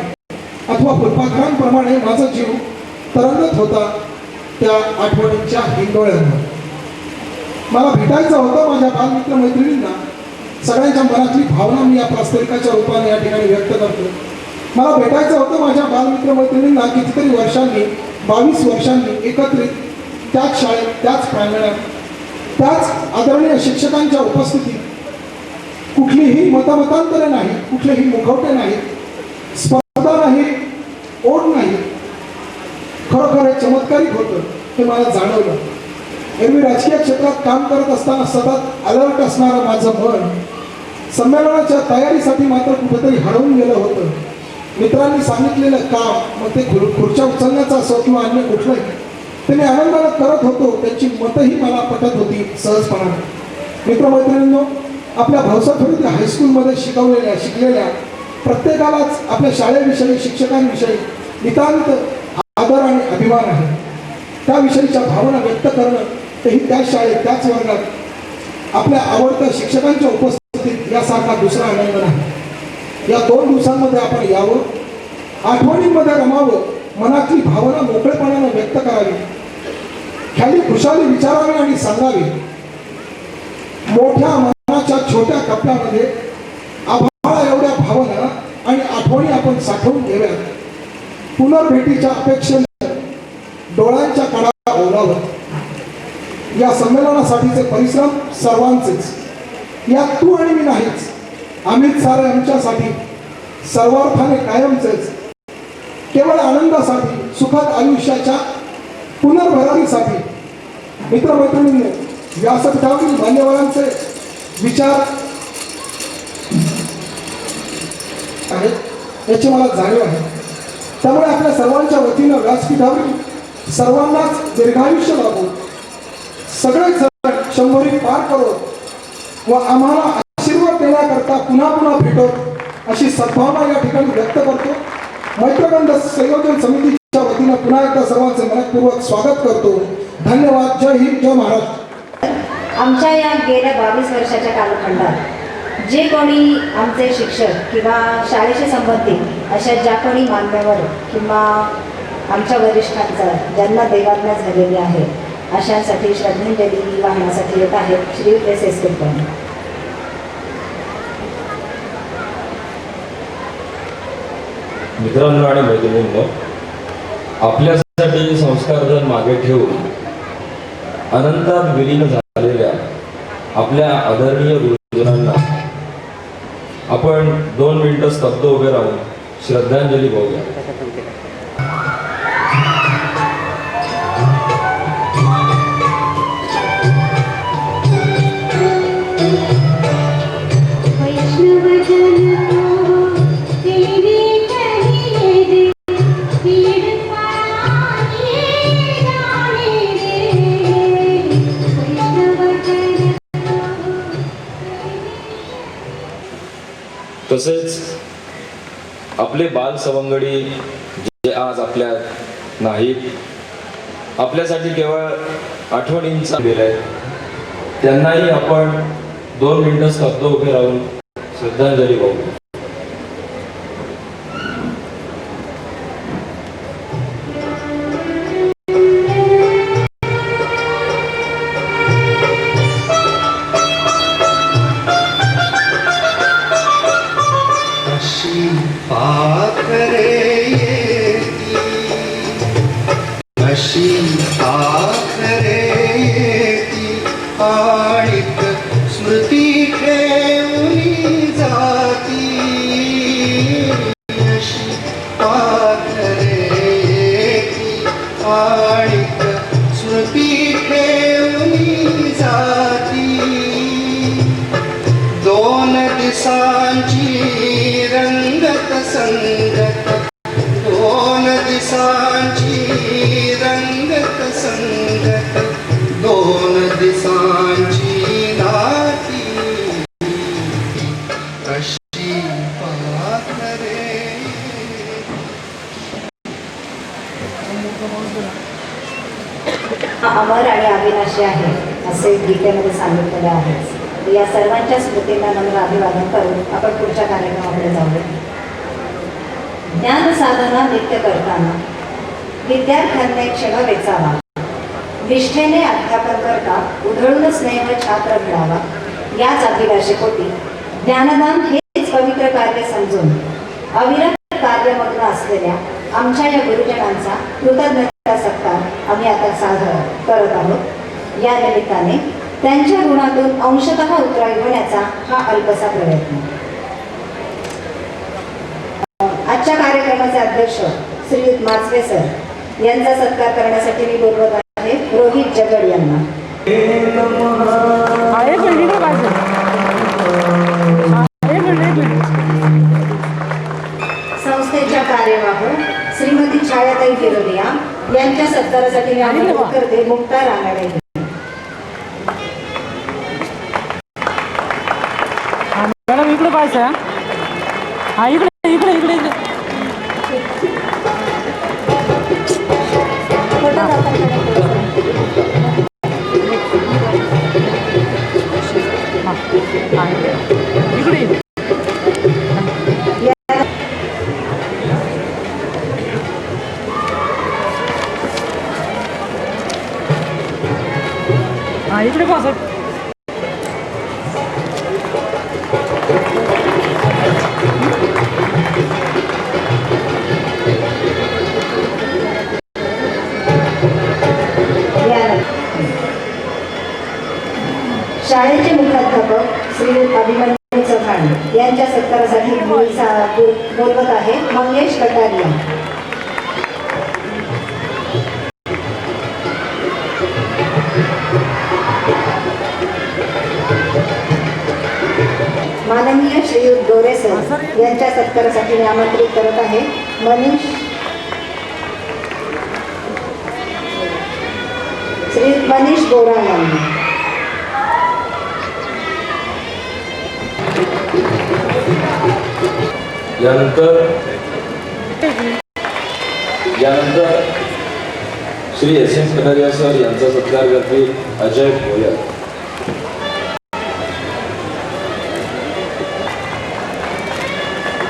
अथवा फुलपाखरांप्रमाणे माझा जीव तरंगत होता त्या आठवणींच्या हिंदोळ्यांवर. मला भेटायचं होतं माझ्या बालमित्र मैत्रिणींना. सगळ्यांच्या मनातली भावना मी या प्रास्ताविकाच्या रूपाने या ठिकाणी व्यक्त करतो. मला भेटायचं होतं माझ्या बालमित्र मैत्रिणींना. कितीतरी वर्षांनी, 22 वर्षांनी एकत्रित त्याच शाळेत, त्याच प्रांगणात, त्याच आदरणीय शिक्षकांच्या उपस्थितीत. कुठलीही मतमतांतरे नाही, कुठलेही मुखवटे नाही, स्पर्धा नाही, ओढ नाही. खरोखर हे चमत्कारिक होतं, हे मला जाणवलं. एरवी राजकीय क्षेत्रात काम करत असताना सतत अलर्ट असणारं माझं मन संमेलनाच्या तयारीसाठी मात्र कुठेतरी हरवून गेलं होतं. मित्रांनी सांगितलेलं काम, मग ते खुर्च्या उचलण्याचं असो किंवा अन्य कुठलंही, ते मी आनंदाने करत होतो. त्यांची मतही मला पटत होती सहजपणाने. मित्रमैत्रिणींनो, आपल्या भाऊसाहेब हायस्कूलमध्ये शिकलेल्या प्रत्येकालाच आपल्या शाळेविषयी, शिक्षकांविषयी नितांत आदर आणि अभिमान आहे. त्याविषयीच्या भावना व्यक्त करणं, तेही त्याच शाळेत, त्याच वर्गात आपल्या आवडत्या शिक्षकांच्या उपस्थितीत यासारखा दुसरा आनंद नाही. या 2 दिवसांमध्ये आपण यावं, आठवणींमध्ये रमावं, मनातली भावना मोकळेपणाने व्यक्त करावी, खाली खुशाली विचारावी आणि सांगावी. मोठ्या मनाच्या छोट्या कप्प्यामध्ये आभाळा एवढ्या भावना आणि आठवणी आपण साठवून घ्याव्यात. पुनर्भेटीच्या अपेक्षेने डोळ्यांच्या कडा ओलावत. या संमेलनासाठीचे परिश्रम सर्वांचेच. यात तू आणि मी नाहीच, आम्हीच सारे आमच्यासाठी, सर्वार्थाने कायमचेच. केवळ आनंदासाठी, सुखद आयुष्याच्या पुनर्भरारीसाठी. मित्रमैत्रिणींनी, व्यासपीठावरील मान्यवरांचे विचार आहेत याची मला जाणीव आहे. त्यामुळे आपल्या सर्वांच्या वतीनं व्यासपीठावरील सर्वांनाच दीर्घायुष्य लाभो, सगळेच जण 100 पार करो व आम्हाला आशीर्वाद देण्याकरता पुन्हा पुन्हा भेटो, अशी सद्भावना या ठिकाणी व्यक्त करतो. मैत्रगंध संयोजन समितीच्या वतीनं पुन्हा एकदा सर्वांचे मनपूर्वक स्वागत करतो. धन्यवाद. जय हिंद, जय महाराष्ट्र. आमच्या या गेल्या 22 वर्षाच्या कालखंडात जे कोणी आमचे शिक्षक किंवा शाळेशी संबंधित अशा ज्या कोणी मान्यवर किंवा आमच्या वरिष्ठांचा ज्यांना देवाज्ञा झालेली आहे, अशांसाठी श्रद्धांजली वाहण्यासाठी येत आहेत श्री SS कुलकर्णी. मित्रांनो आणि मैत्रिणींनो, आपल्यासाठी संस्कारधन मागे ठेवून अनंतात विलीन झालेल्या आपल्या आदरणीय गुरुजनांना आपण 2 मिनिटं स्तब्ध उभे राहून श्रद्धांजली वाहूया. तसेच आपले बाल सवंगडी जे आज आपल्यात नाहीत, आपल्यासाठी केवळ आठवणींचा दिलाय, त्यांनाही आपण 2 मिनिटं स्तब्ध उभे राहून श्रद्धांजली वाहू. अशी पाखरे येती, अशी पाखरे येती, आणिक स्मृती ठेवली जाती. अशी पाखरे येती, आणिक स्मृती ठेवली जाती. 2 दिसांची रंगत संगत, 2 दिसांची रंगत संगत, 2 दिसांची नाती. अशी पाखरे. अमर आणि अविनाशी आहे असे गीतेमध्ये सांगितलेले आहे. या सर्वांच्या स्मृतींना नम्र अभिवादन करून आपण पुढच्या कार्यक्रमाकडे जाऊया. ज्ञान साधना नित्य करताना विद्यार्थ्यांनी क्षण वेचावा, निष्ठेने अध्यापन करता उधळून स्नेह छात्र घडावा. याच अभिलाषेपोटी ज्ञानदान हेच पवित्र कार्य समजून अविरत कार्यमग्न असलेल्या आमच्या या गुरुजनांचा कृतज्ञता सत्कार आम्ही आता सादर करत आहोत. या निमित्ताने त्यांच्या ऋणातून अंशतः उतराई होण्याचा हा अल्पसा प्रयत्न. आजच्या कार्यक्रमाचे अध्यक्ष श्रीयुत माचवे सर यांचा सत्कार करण्यासाठी मी बोलवत आहे रोहित जगड यांना. संस्थेच्या कार्यवाह श्रीमती छायाताई फिरोदिया यांच्या सत्कारासाठी मी आमंत्रित करते मुक्ता रानडे. मॅडम इकडे पाहायचं. हा इकडे इकडे इकडे इकडे. इकडे हा इकडे पाहा. शाळेचे मुख्याध्यापक श्री अभिमन्यू चव्हाण यांच्या सत्कारासाठी बोलवत आहे मंगेश कटारिया. माननीय श्रीयुत गोरे सर यांच्या सत्कारासाठी मी आमंत्रित करत आहे श्रीयुत मनीष गोरा यांना. यानंतर श्री S.M. कटारिया सर यांचा सत्कार करतील अजय भोयर.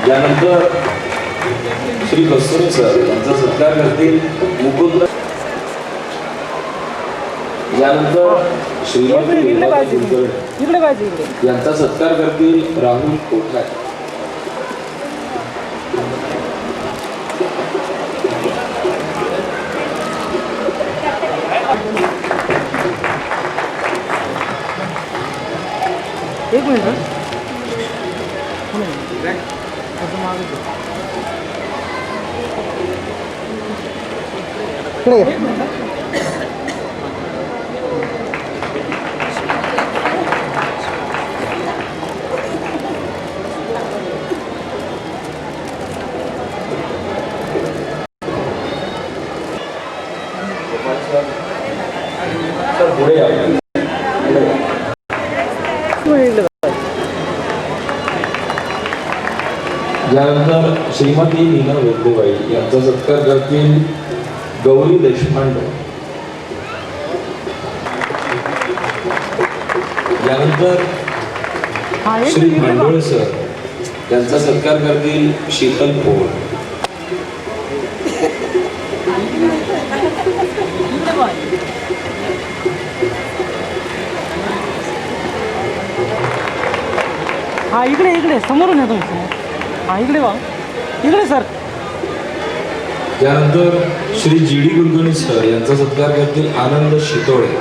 यानंतर श्री कस्तुरी सर यांचा सत्कार करतील मुकुंद. यानंतर श्रीमती यांचा सत्कार करतील राहुल कोठाय. एक मिनिट. सर पुढे या. यानंतर श्रीमती नीना वेद्देबाई यांचा सत्कार करतील गौरी देशपांडे. यानंतर श्री भांडोळे सर यांचा सत्कार करतील शीतल पोळ. हा इकडे समोरून आहे तुमचं. हा इकडे वा, इकडे सर. त्यानंतर Shri G D Kulkarni sir यांचा सत्कार करतील आनंद शितोळे.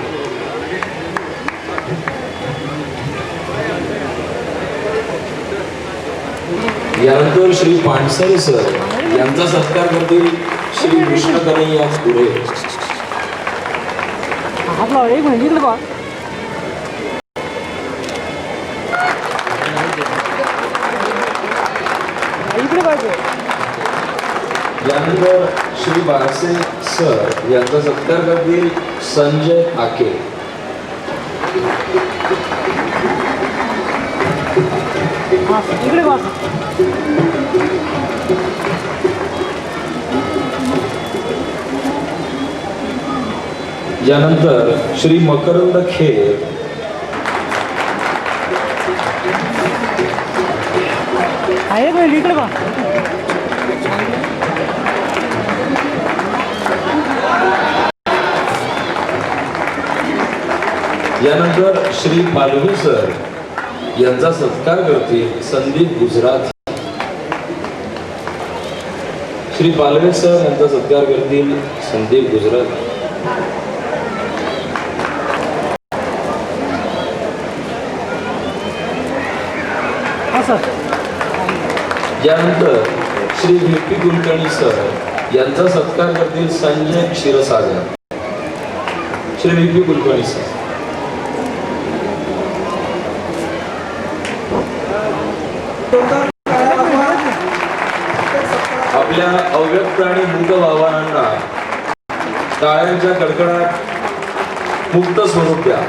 यानंतर श्री पानसरे सर यांचा सत्कार करतील श्री कृष्ण कन्हैया पुरे. आपला एक मिनिट इकडे बा. इकडे पाहिजे. यानंतर श्री बारसे सर यांचा सत्कार करतील संजय आके. इकडे बा. यानंतर श्री मकरंद खेर एक मिनिट इकडे बा. यानंतर श्री पालवी सर यांचा सत्कार करतील संदीप गुजराती. श्री पालवे सर यांचा सत्कार करतील संदीप गुजराती. यानंतर Shri V P Kulkarni sir यांचा सत्कार करतील Sanjay Kshirsagar. Shri V P Kulkarni sir. आपल्या अव्यक्त आणि मूक भावनांना टाळ्यांच्या कडकडाट मुक्त स्वरूप द्या.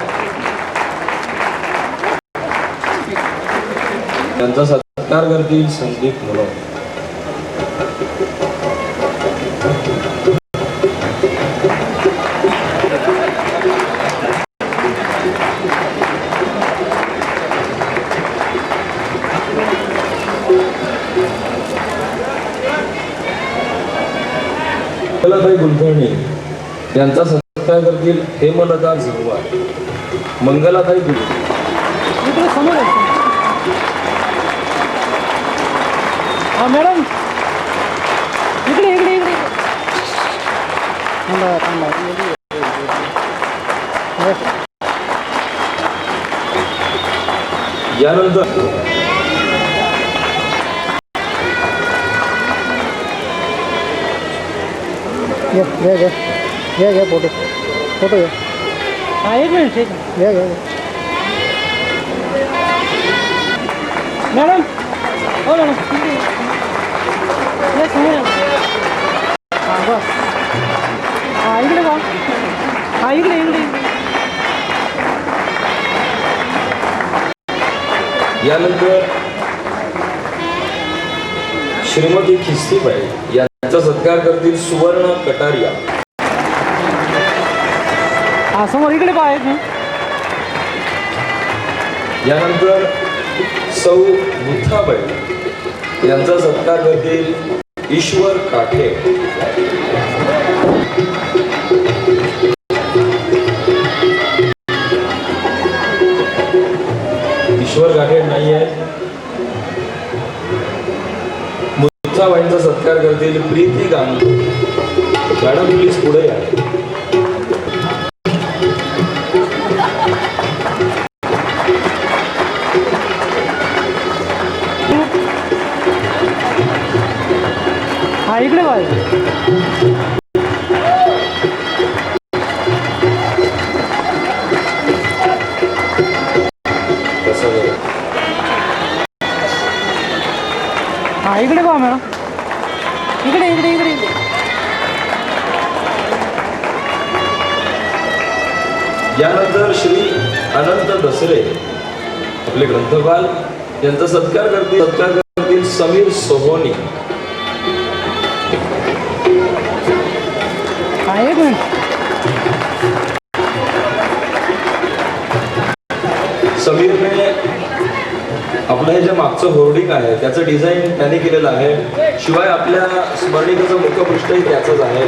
त्यांचा सत्कार करतील संदीप मुलं. मंगलाताई कुलकर्णी यांचा सत्कार करतील हेमलता झगवार. मंगलाताई कुलकर्णी. समोर आहे. हा मॅडम इकडे इकडे इकडे. यानंतर फोटो फोटो घ्या. हा एक मिनिट ठीक आहे. घ्या मॅडम. हो मॅडम. समोर हां बस. हां इकडे बा. हां इकडे इकडे. यानंतर श्रीमती खिस्तीबाई यांचा सत्कार करतील सुवर्ण कटारिया. हां समोर इकडे बा. यानंतर सौ मुथाबाई यांचा सत्कार करतील ईश्वर काठे. ईश्वर काठे नाही आहे. मुथाबाईंचा सत्कार करतील प्रीती गांधी. मॅडम प्लीज पुढे या. हा इकडे बा. हा इकडे बा मॅडम. इकडे इकडे इकडे. यानंतर श्री अनंत दसरे आपले ग्रंथपाल यांचा सत्कार करतील समीर सोहोनी. एक मिनिट. समीरने आपलं हे जे मागचं होर्डिंग आहे त्याचं डिझाईन त्याने केलेलं आहे. शिवाय आपल्या स्मरणिकेचं मुखपृष्ठही त्याचंच आहे.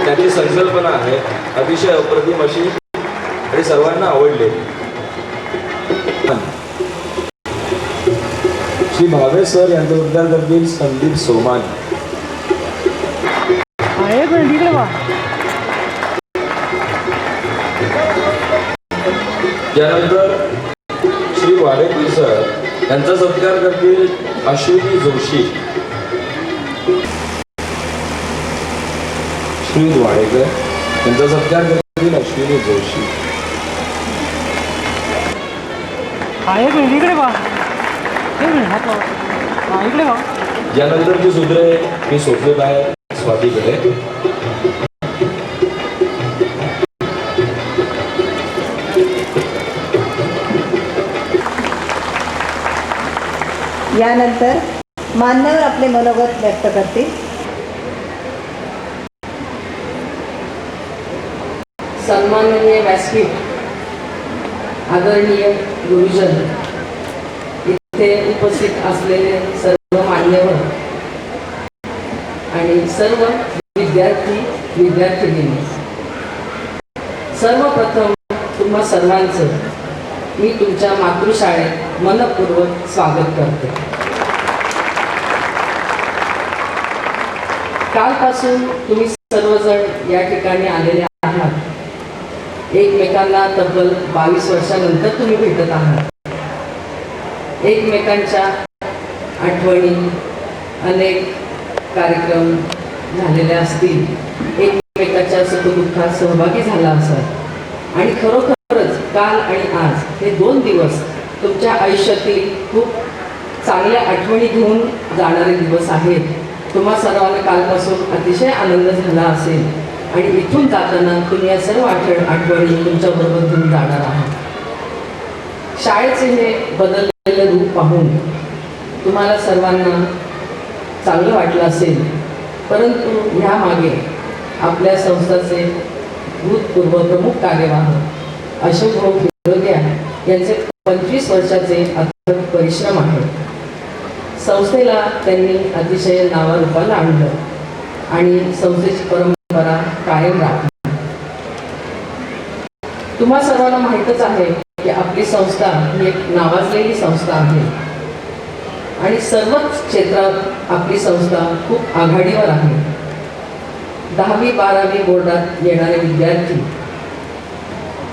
त्याची संकल्पना आहे अतिशय अप्रतिम अशी आणि सर्वांना आवडले. श्री भावे सर यांचं उद्गार करतील संदीप सोमानी. यानंतर श्री वाडेकर सर यांचा सत्कार करतील अश्विनी जोशी. श्री वाडेकर यांचा सत्कार करतील अश्विनी जोशी. यानंतरची सूत्रे मी सोडलेत आहे स्वातीकडे. यानंतर मान्यवर आपले मनोगत व्यक्त करतील. सन्माननीय व्यासपीठ, आदरणीय गुरुजन, इथे उपस्थित असलेले सर्व मान्यवर आणि सर्व विद्यार्थी विद्यार्थिनी, सर्वप्रथम तुम्हा सर्वांचं मी तुमच्या मातृशाळेत मनपूर्वक स्वागत करते. कालपासून तुम्ही सर्वजण या ठिकाणी आलेले आहात. एकमेकांना तब्बल 22 वर्षानंतर तुम्ही भेटत आहात. एकमेकांच्या आठवणी, अनेक कार्यक्रम झालेले असतील, एकमेकाच्या सुखदुःखात सहभागी झाला असाल आणि खरोखरच काल आणि आज हे 2 दिवस तुमच्या आयुष्यातील खूप चांगल्या आठवणी घेऊन जाणारे दिवस आहेत. तुम्हा सर्वांना कालपासून अतिशय आनंद झाला असेल आणि इथून जाताना तुम्ही या सर्व आठवणी तुमच्याबरोबर घेऊन जाणार आहात. शाळेचे हे बदललेलं रूप पाहून तुम्हाला सर्वांना चांगलं वाटलं असेल, परंतु ह्यामागे आपल्या संस्थेचे भूतपूर्व प्रमुख कार्यवाह अशोकभाऊ फिरोदिया यांचे 25 वर्षाचे अथक परिश्रम आहेत. संस्थेला त्यांनी अतिशय नावारूपाला आणलं आणि संस्थेची परंपरा कायम राखली. तुम्हा सर्वांना माहीतच आहे की आपली संस्था ही एक नावाजलेली संस्था आहे आणि सर्वच क्षेत्रात आपली संस्था खूप आघाडीवर आहे. 10वी 12वी बोर्डात येणारे विद्यार्थी,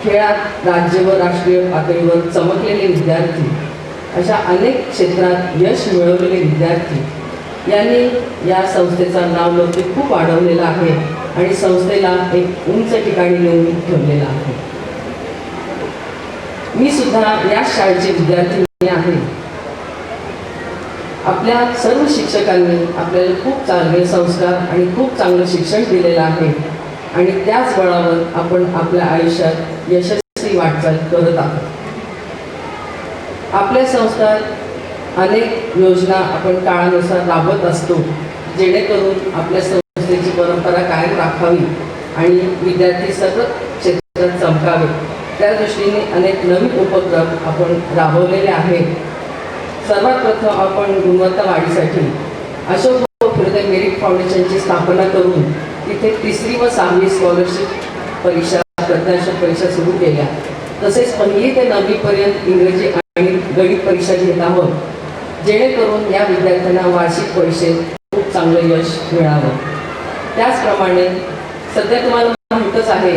खेळात राज्य व राष्ट्रीय पातळीवर चमकलेले विद्यार्थी, अशा अनेक क्षेत्रात यश मिळवलेले विद्यार्थी यांनी या संस्थेचं नावलौकिक खूप वाढवलेलं आहे आणि संस्थेला एक उंच ठिकाणी नेऊन ठेवलेलं आहे. मी सुद्धा या शाळेचे विद्यार्थी आहे. आपल्या सर्व शिक्षकांनी आपल्याला खूप चांगले संस्कार आणि खूप चांगलं शिक्षण दिलेलं आहे आणि त्याच बळावर आपण आपल्या आयुष्यात यशस्वी वाटचाल करत आहोत. आपल्या संस्थेत अनेक योजना आपण काळानुसार राबवत असतो, जेणेकरून आपल्या संस्थेची परंपरा कायम राखावी आणि विद्यार्थी सर्व क्षेत्रात चमकावे. त्या दृष्टीने अनेक नवीन उपक्रम आपण राबवलेले आहेत. सर्वात प्रथम आपण गुणवत्ता वाढीसाठी अशोकभाऊ फिरोदिया मेरिट फाउंडेशनची स्थापना करून तिथे 3री व 6वी स्कॉलरशिप परीक्षा, प्रज्ञाशोध परीक्षा सुरू केल्या. तसेच 1ली ते 9वीपर्यंत इंग्रजी आणि गणित परीक्षा घेत आहोत, जेणेकरून या विद्यार्थ्यांना वार्षिक परीक्षेत खूप चांगलं यश मिळावं. त्याचप्रमाणे सध्या तुम्हाला माहीतच आहे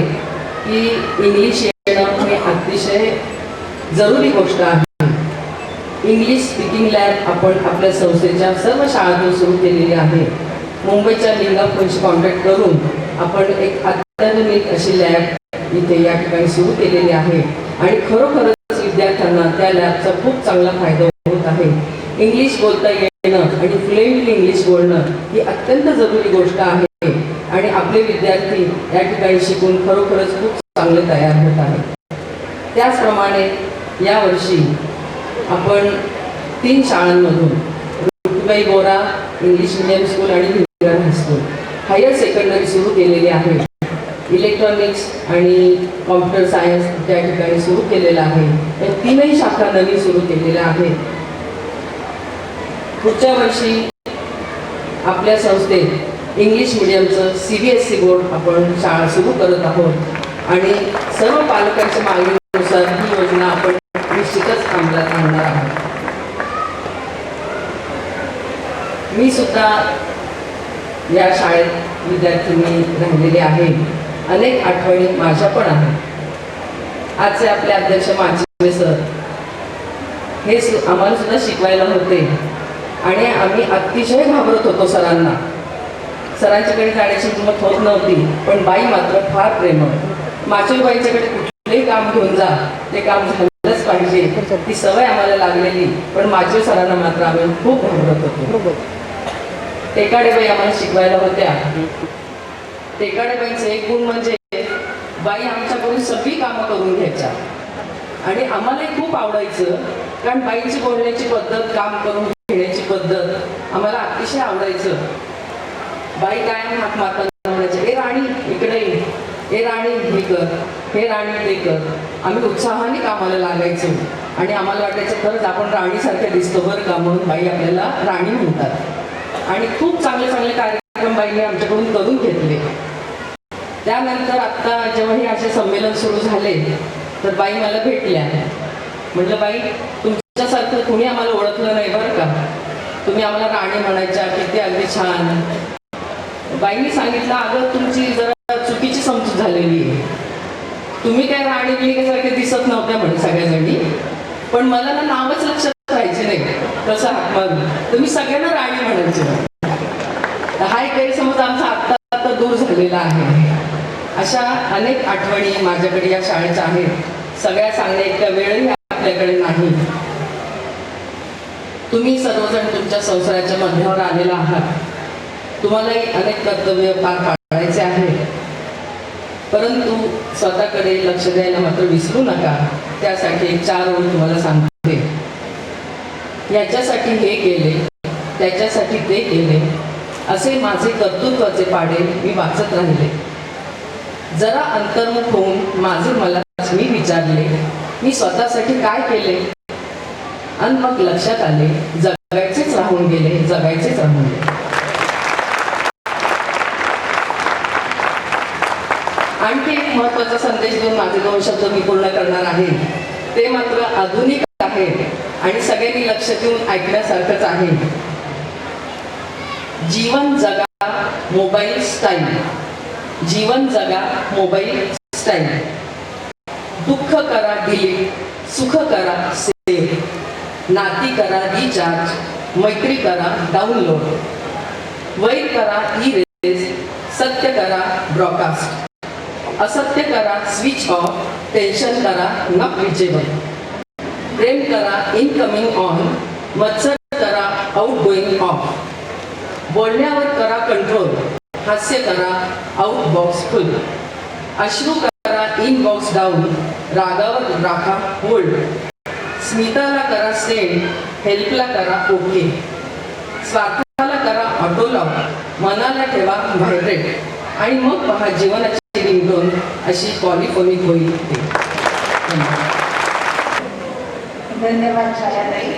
की इंग्लिश येणं ही अतिशय जरुरी गोष्ट आहे. इंग्लिश स्पीकिंग लॅब आपण आपल्या संस्थेच्या सर्व शाळांतून सुरू केलेली आहे. मुंबईच्या लिंगा फोनशी कॉन्टॅक्ट करून आपण एक अत्याधुनिक अशी लॅब इथे या ठिकाणी सुरू केलेली आहे आणि खरोखरच विद्यार्थ्यांना त्या लॅबचा खूप चांगला फायदा होत आहे. इंग्लिश बोलता येणं आणि फ्लुएंटली इंग्लिश बोलणं ही अत्यंत जरुरी गोष्ट आहे आणि आपले विद्यार्थी या ठिकाणी शिकून खरोखरच खूप चांगले तयार होत आहेत. त्याचप्रमाणे यावर्षी आपण 3 शाळांमधून ऋतुबाई बोरा इंग्लिश मीडियम स्कूल आणि हायस्कूल हायर सेकंडरी सुरू केलेली आहे. इलेक्ट्रॉनिक्स आणि कॉम्प्युटर सायन्स त्या ठिकाणी सुरू केलेलं आहे. या तीनही शाखा नवीन सुरू केलेल्या आहेत. पुढच्या वर्षी आपल्या संस्थेत इंग्लिश मिडियमचं CBSE बोर्ड आपण शाळा सुरू करत आहोत आणि सर्व पालकांच्या मागणीनुसार ही योजना आपण निश्चितच अंमलात आणणार आहोत. मी सुद्धा या शाळेत विद्यार्थिनी राहिलेले आहे. अनेक आठवणी माझ्या पण आहेत. आजचे आपले अध्यक्ष माचवे सर हे आम्हाला सुद्धा शिकवायला होते आणि आम्ही अतिशय घाबरत होतो सरांना. सरांच्याकडे जाण्याची हिंमत होत नव्हती, पण बाई मात्र फार प्रेमळ. माचवेबाईंच्याकडे कुठलेही काम घेऊन जा, ते काम झालंच पाहिजे, ती सवय आम्हाला लागलेली. पण माचवे सरांना मात्र आम्ही खूप घाबरत होतो. टेकाडेबाई आम्हाला शिकवायला होत्या. टेकाडेबाईंचं एक गुण म्हणजे बाई आमच्याकडून सगळी कामं करून घ्यायच्या आणि आम्हालाही खूप आवडायचं, कारण बाईंची बोलण्याची पद्धत, काम करून घेण्याची पद्धत आम्हाला अतिशय आवडायचं. बाई कायम हात मारताना म्हणायचे, ए राणी इकडे ये, ए राणी हे कर, हे राणी ते कर. आम्ही उत्साहाने कामाला लागायचो आणि आम्हाला वाटायचं खरंच आपण राणीसारख्या दिसतो बरं का, म्हणून बाई आपल्याला राणी म्हणतात. आणि खूप चांगले चांगले कार्यक्रम बाईंनी आमच्याकडून करून घेतले. त्यानंतर आत्ता जेव्हा हे असे संमेलन सुरू झाले तर बाई मला भेटल्या. म्हटलं बाई, तुमच्यासारखं कुणी आम्हाला ओळखलं नाही बरं का, तुम्ही आम्हाला राणी म्हणायच्या, किती अगदी छान. बाईंनी सांगितलं, अगं तुमची जरा चुकीची समजूत झालेली आहे. तुम्ही काय राणी बिणीसारखे दिसत नव्हत्या म्हणे सगळ्याजणी, पण मला ना नावच लक्षात राहायचे नाही कसं हाक मारून, तुम्ही सगळ्यांना राणी म्हणायचे. हा एक गैरसमज आमचा आत्ता दूर झालेला आहे. अशा अनेक आठवणी माझ्याकडे या शाळेच्या आहेत. सगळ्या सांगण्या इतक्या वेळही आपल्याकडे नाही. तुम्ही सर्वजण तुमच्या संसाराच्या मध्यावर आलेला आहात. तुम्हालाही अनेक कर्तव्य पार पाडायचे आहेत, परंतु स्वतःकडे लक्ष द्यायला मात्र विसरू नका. त्यासाठी एक 4 ओळी तुम्हाला सांगते. याच्यासाठी हे केले, त्याच्यासाठी ते केले, असे माझे कर्तृत्वाचे पाडे मी वाचत राहिले. जरा अंतर्मुख होऊन माझे मलाच मी विचारले, मी स्वतःसाठी काय केले. आणि मग लक्षात आले, जगायचेच राहून गेले, जगायचेच राहून गेले. आणखी एक महत्त्वाचा संदेश देऊन माझे 2 शब्द मी पूर्ण करणार आहे. ते मात्र आधुनिक आहे आणि सगळ्यांनी लक्ष देऊन ऐकण्यासारखंच आहे. जीवन जगा, मोबाईल स्टाईल. जीवन जगा, मोबाईल स्टाईल. दुःख करा डिलीट, सुख करा सेव्ह, नाती करा रिचार्ज, मैत्री करा डाउनलोड, वैर करा इरेज, सत्य करा ब्रॉडकास्ट, असत्य करा स्विच ऑफ, टेन्शन करा नॉट रिचेबल, प्रेम करा इनकमिंग ऑन, मत्सर करा आउटगोईंग ऑफ, बोलण्यावर करा कंट्रोल, हास्य करा आउटबॉक्स फुल, अश्रू करा इनबॉक्स डाऊन, रागावर राखा होल्ड, स्मिताला करा सेंड, हेल्पला करा ओके, स्वार्थाला करा ऑटो लॉक, मनाला ठेवा व्हायब्रेट, आणि मग पहा जीवनाची रिंगटोन अशी पॉलिफोनिक होईल. धन्यवाद छायाताई.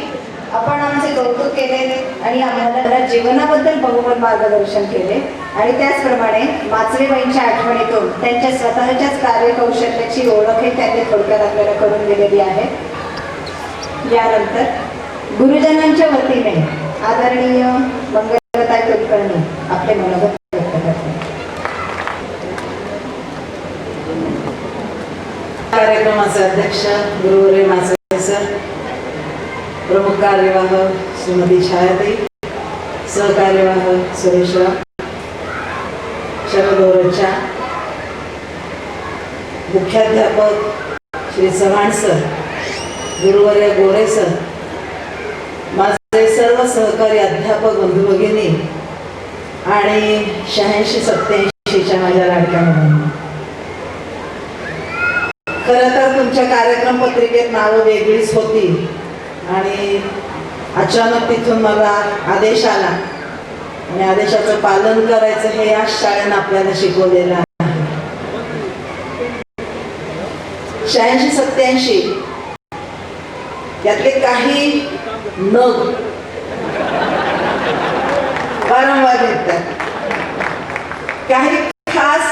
आपण आमचे कौतुक केले आणि आम्हाला जीवनाबद्दल बहुमत मार्गदर्शन केले आणि त्याचप्रमाणे माचवेबाईंच्या आठवणीतून त्यांच्या स्वतःच्याच कार्यकौशल्याची ओळखही त्यांनी थोडक्यात आपल्याला करून दिलेली आहे. यानंतर गुरुजनांच्या वतीने आदरणीय मंगलताई कुलकर्णी आपले मनोगत व्यक्त करते. कार्यक्रमाचे अध्यक्ष गुरुवर्य माचवे सर, प्रमुख कार्यवाह श्रीमती छायाताई, सहकार्यवाह सुरेशराव, शरदोरच्या मुख्याध्यापक श्री चव्हाण सर, गुरुवर्य गोरे सर, माझे सर्व सहकारी अध्यापक बंधू भगिनी आणि 86-87च्या माझ्या लाडक्या मुलांना, खरं तर तुमच्या कार्यक्रम पत्रिकेत नावं वेगळीच होती आणि अचानक तिथून मला आदेश आला आणि आदेशाचं पालन करायचं हे या शाळेनं आपल्याला शिकवलेलं आहे. 86-87 यातले काही नग वारंवार भेटतात. काही खास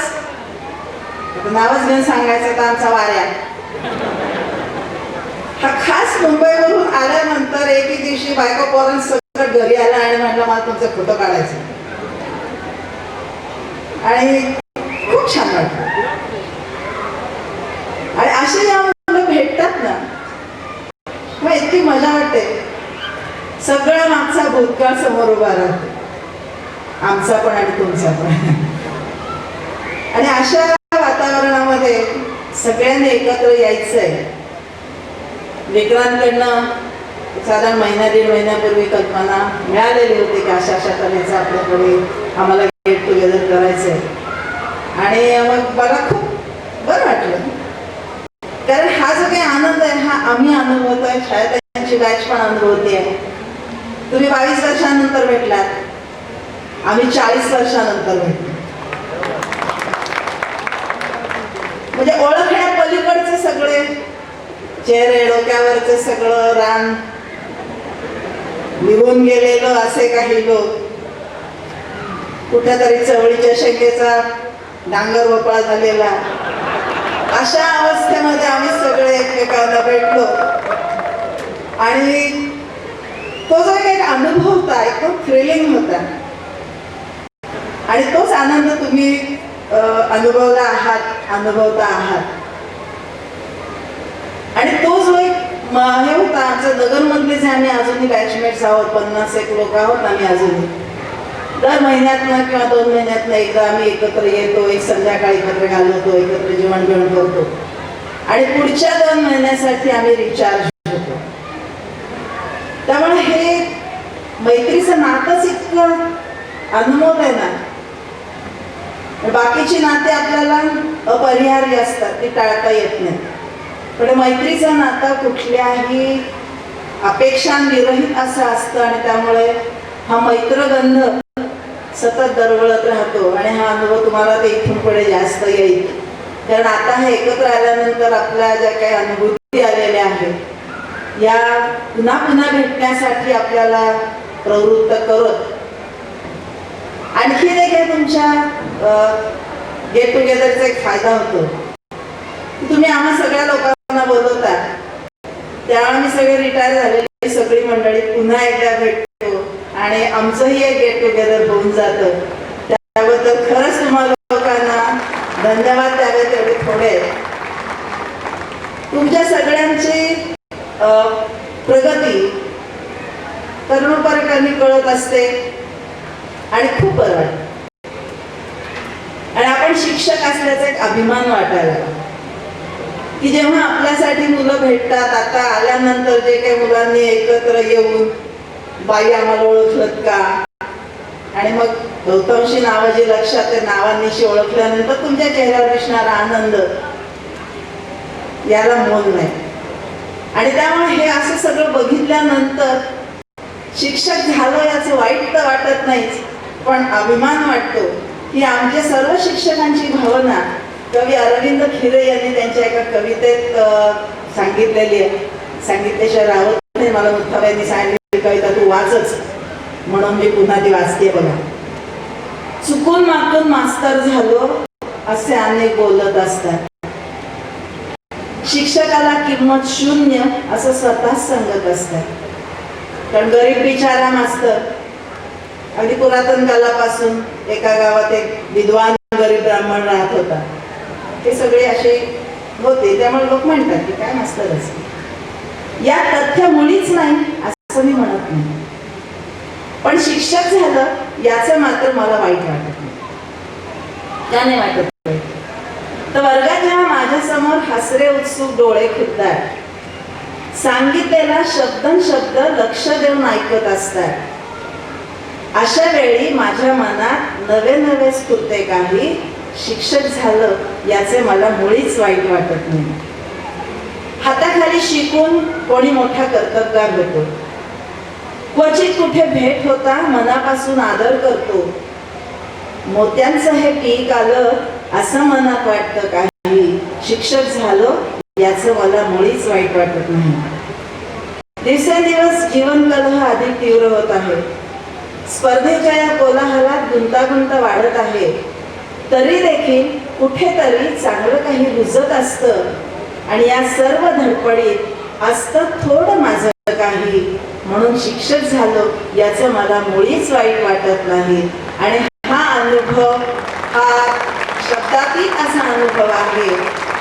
नावच घेऊन सांगायचं तर आमचा वाऱ्या हा खास मुंबईवरून आल्यानंतर एके दिवशी बायका पोरांना सगळं घरी आला आणि म्हटलं मला तुमचा फोटो काढायचा आणि खूप छान वाटलं. आणि असे जेव्हा मुलं भेटतात ना मग इतकी मजा वाटते. सगळा मागचा भूतकाळ समोर उभा राहतो, आमचा पण आणि तुमचा पण. आणि अशा वातावरणामध्ये सगळ्यांनी एकत्र यायचंय. विक्रांतकडनं साधारण महिना 1.5 महिन्यापूर्वी कल्पना मिळालेली होती की अशा अशा तऱ्हेचं आपल्याकडे आम्हाला गेट टुगेदर करायचंय. आणि मग मला खूप बरं वाटलं, कारण हा जो काही आनंद आहे हा आम्ही अनुभवतोय, शाळेत त्यांची बॅच पण अनुभवते आहे. तुम्ही 22 वर्षानंतर भेटलात, आम्ही 40 वर्षानंतर भेटलो. म्हणजे ओळखण्या पलीकडचे सगळे चेहरे, डोक्यावरचे सगळं रान, निघून गेलेलं असे काही लोक, कुठेतरी चवळीच्या शेंगेचा डांगर भोपळा झालेला, अशा अवस्थेमध्ये आम्ही सगळे एकमेकांना भेटलो. आणि तो जो एक अनुभव होता एकदम थ्रिलिंग होता. आणि तोच आनंद तुम्ही अनुभवला आहात, अनुभवता आहात. आणि तो जो एक हे होता आमचं नगरमधले जे आम्ही अजूनही बॅचमेट्स आहोत, 50 लोक आहोत आम्ही अजूनही. दर महिन्यातनं किंवा 2 महिन्यातनं एकदा आम्ही एकत्र येतो, एक संध्याकाळी एकत्र घालवतो, एकत्र जेवण करतो आणि पुढच्या 2 महिन्यासाठी आम्ही रिचार्ज होतो. त्यामुळे हे मैत्रीचं नातंच इतकं अनमोल आहे ना. बाकीची नाते आपल्याला अपरिहार्य असतात, ती टाळता येत नाही. पण मैत्रीचं नातं कुठल्याही अपेक्षांविरहित असं असतं आणि त्यामुळे हा मैत्रगंध सतत दरवळत राहतो. आणि हा अनुभव तुम्हाला ते इथून पुढे जास्त येईल, कारण आता हे एकत्र आल्यानंतर आपल्या ज्या काही अनुभूती आलेल्या आहेत या पुन्हा पुन्हा भेटण्यासाठी आपल्याला प्रवृत्त करत. आणखी एक तुमच्या गेट टुगेदरचा एक फायदा होतो, तुम्ही आम्हा सगळ्या लोकांना बोलवता. त्यावेळी आम्ही सगळे रिटायर झालेली सगळी मंडळी पुन्हा एकदा भेटतो आणि आमचंही एक गेट टुगेदर होऊन जातं. त्याबद्दल खरंच तुम्हाला लोकांना धन्यवाद द्यावे तेवढे थोडे. तुमच्या सगळ्यांची प्रगती तरुणोपरकांनी कळत असते आणि खूप बरं वाटतं. आणि आपण शिक्षक असल्याचा एक अभिमान वाटायला की जेव्हा आपल्यासाठी मुलं भेटतात. आता आल्यानंतर जे काही मुलांनी एकत्र येऊन बाई आम्हाला ओळखलत का, आणि मग बहुतांशी नावं जी लक्षात ते नावांनीशी ओळखल्यानंतर तुमच्या चेहऱ्यावर दिसणारा आनंद याला मोल नाही. आणि त्यामुळे हे असं सगळं बघितल्यानंतर शिक्षक झालो याचं वाईट तर वाटत नाहीच, पण अभिमान वाटतो की आमच्या सर्व शिक्षकांची भावना कवी अरविंद खिरे यांनी त्यांच्या एका कवितेत सांगितलेली आहे. सांगितल्याशिवाय राहत नाही. मला मुथ्थाबा यांनी सांगितली कविता तू वाचच, म्हणून मी पुन्हा ती वाचते बघा. चुकून मागून मास्तर झालो असे अनेक बोलत असतात, शिक्षकाला किंमत शून्य असं स्वतःच सांगत असतात. कारण गरीब बिचारा मास्तर अगदी पुरातन कालापासून एका गावात एक विद्वान गरीब ब्राह्मण राहत होता. ते सगळे असे होते, त्यामुळे लोक म्हणतात की काय मास्तर असते. या तथ्य मुळीच नाही असं मी म्हणत नाही, पण शिक्षक झालं याचं मात्र मला वाईट वाटत नाही. का नाही वाटत? तर वर्गात जेव्हा माझ्यासमोर हसरे उत्सुक डोळे खुद्दार सांगितलेला शब्द लक्ष देऊन ऐकत असतात, अशा वेळी माझ्या मनात नवे स्फुरते काही. शिक्षक झालं याचे मला मुळीच वाईट वाटत नाही. हाताखाली शिकून कोणी मोठा कर्तबगार होतो, क्वचित कुठे भेट होता मनापासून आदर करतो. मोत्यांचं हे पीक आलं असं मनात वाटतं काही. शिक्षक झालो याचं मला मुळीच वाईट वाटत नाही. दिवसेंदिवस जीवन कलह अधिक तीव्र होत आहे. स्पर्धेच्या या कोलाहलात गुंतागुंत वाढत आहे. तरी देखील कुठेतरी चांगलं काही रुजत असतं आणि या सर्व धडपडीत असतं थोडं माझं काही, म्हणून शिक्षक झालो याचं मला मुळीच वाईट वाटत नाही. आणि हा अनुभव हा शब्दातीत असा अनुभव आहे.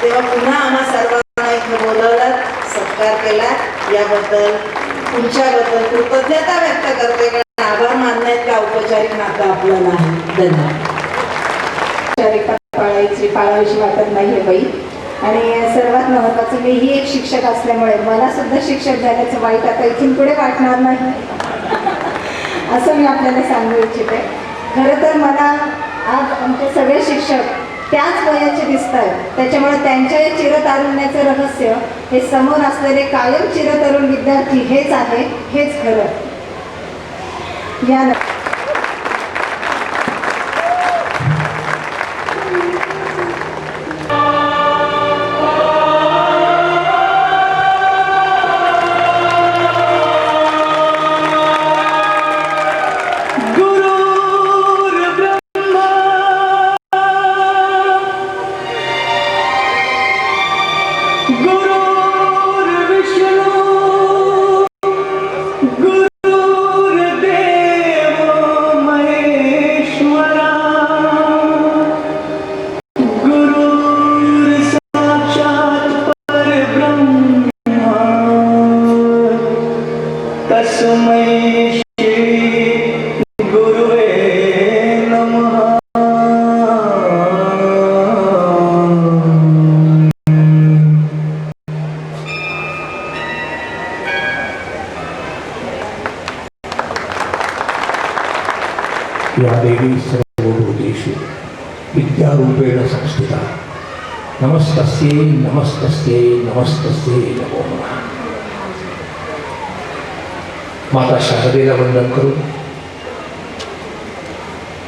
तेव्हा पुन्हा आम्हा सर्वांना इथं बोलवलं, सत्कार केला, याबद्दल तुमच्याबद्दल कृतज्ञता व्यक्त करते. कारण आभार मानण्यात का औपचारिक नातं आपलं नाही. धन्यवाद. पाळावीशी वाटत नाही आहे बाई. आणि सर्वात महत्त्वाचं, मी ही एक शिक्षक असल्यामुळे मला सुद्धा शिक्षक झाल्याचं वाईट आता इथून पुढे वाटणार नाही असं मी आपल्याला सांगू इच्छिते. खरं तर मला आज आमचे सगळे शिक्षक त्याच वयाचे दिसत आहेत. त्याच्यामुळे त्यांच्या या चिरतारुण्याचं रहस्य हे समोर असलेले कायम चिरतरुण विद्यार्थी हेच आहे, हेच खरं. या या देवी सर्वभूतेषु विद्यारूपेण संस्थिता नमस्तस्यै नमस्तस्यै नमस्तस्यै नमो नमः. माता शारदेला वंदन करून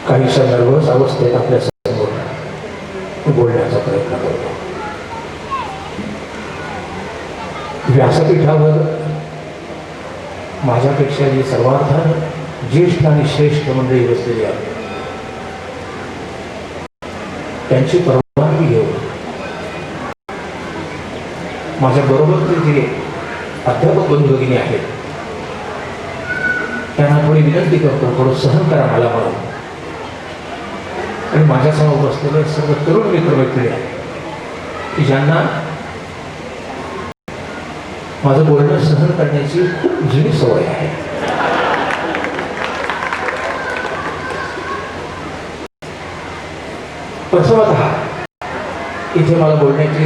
काहीशा नर्वस अवस्थेत आपल्या समोर बोलण्याचा प्रयत्न करतो. व्यासपीठावर माझ्यापेक्षा जी सर्वार्थान ज्येष्ठ आणि श्रेष्ठ मंडळी बसलेली आहे, त्यांची परवानगी घेऊन माझ्या बरोबरचे जे अध्यापक बंधू भगिनी आहेत त्यांना थोडी विनंती करतो, थोडं सहन करा मला म्हणून. आणि माझ्यासमोर बसलेले सर्व तरुण मित्रमैत्रिणी आहेत की ज्यांना माझं बोलणं सहन करण्याची खूप जुनी सवय आहे. प्रथमतः इथे मला बोलण्याची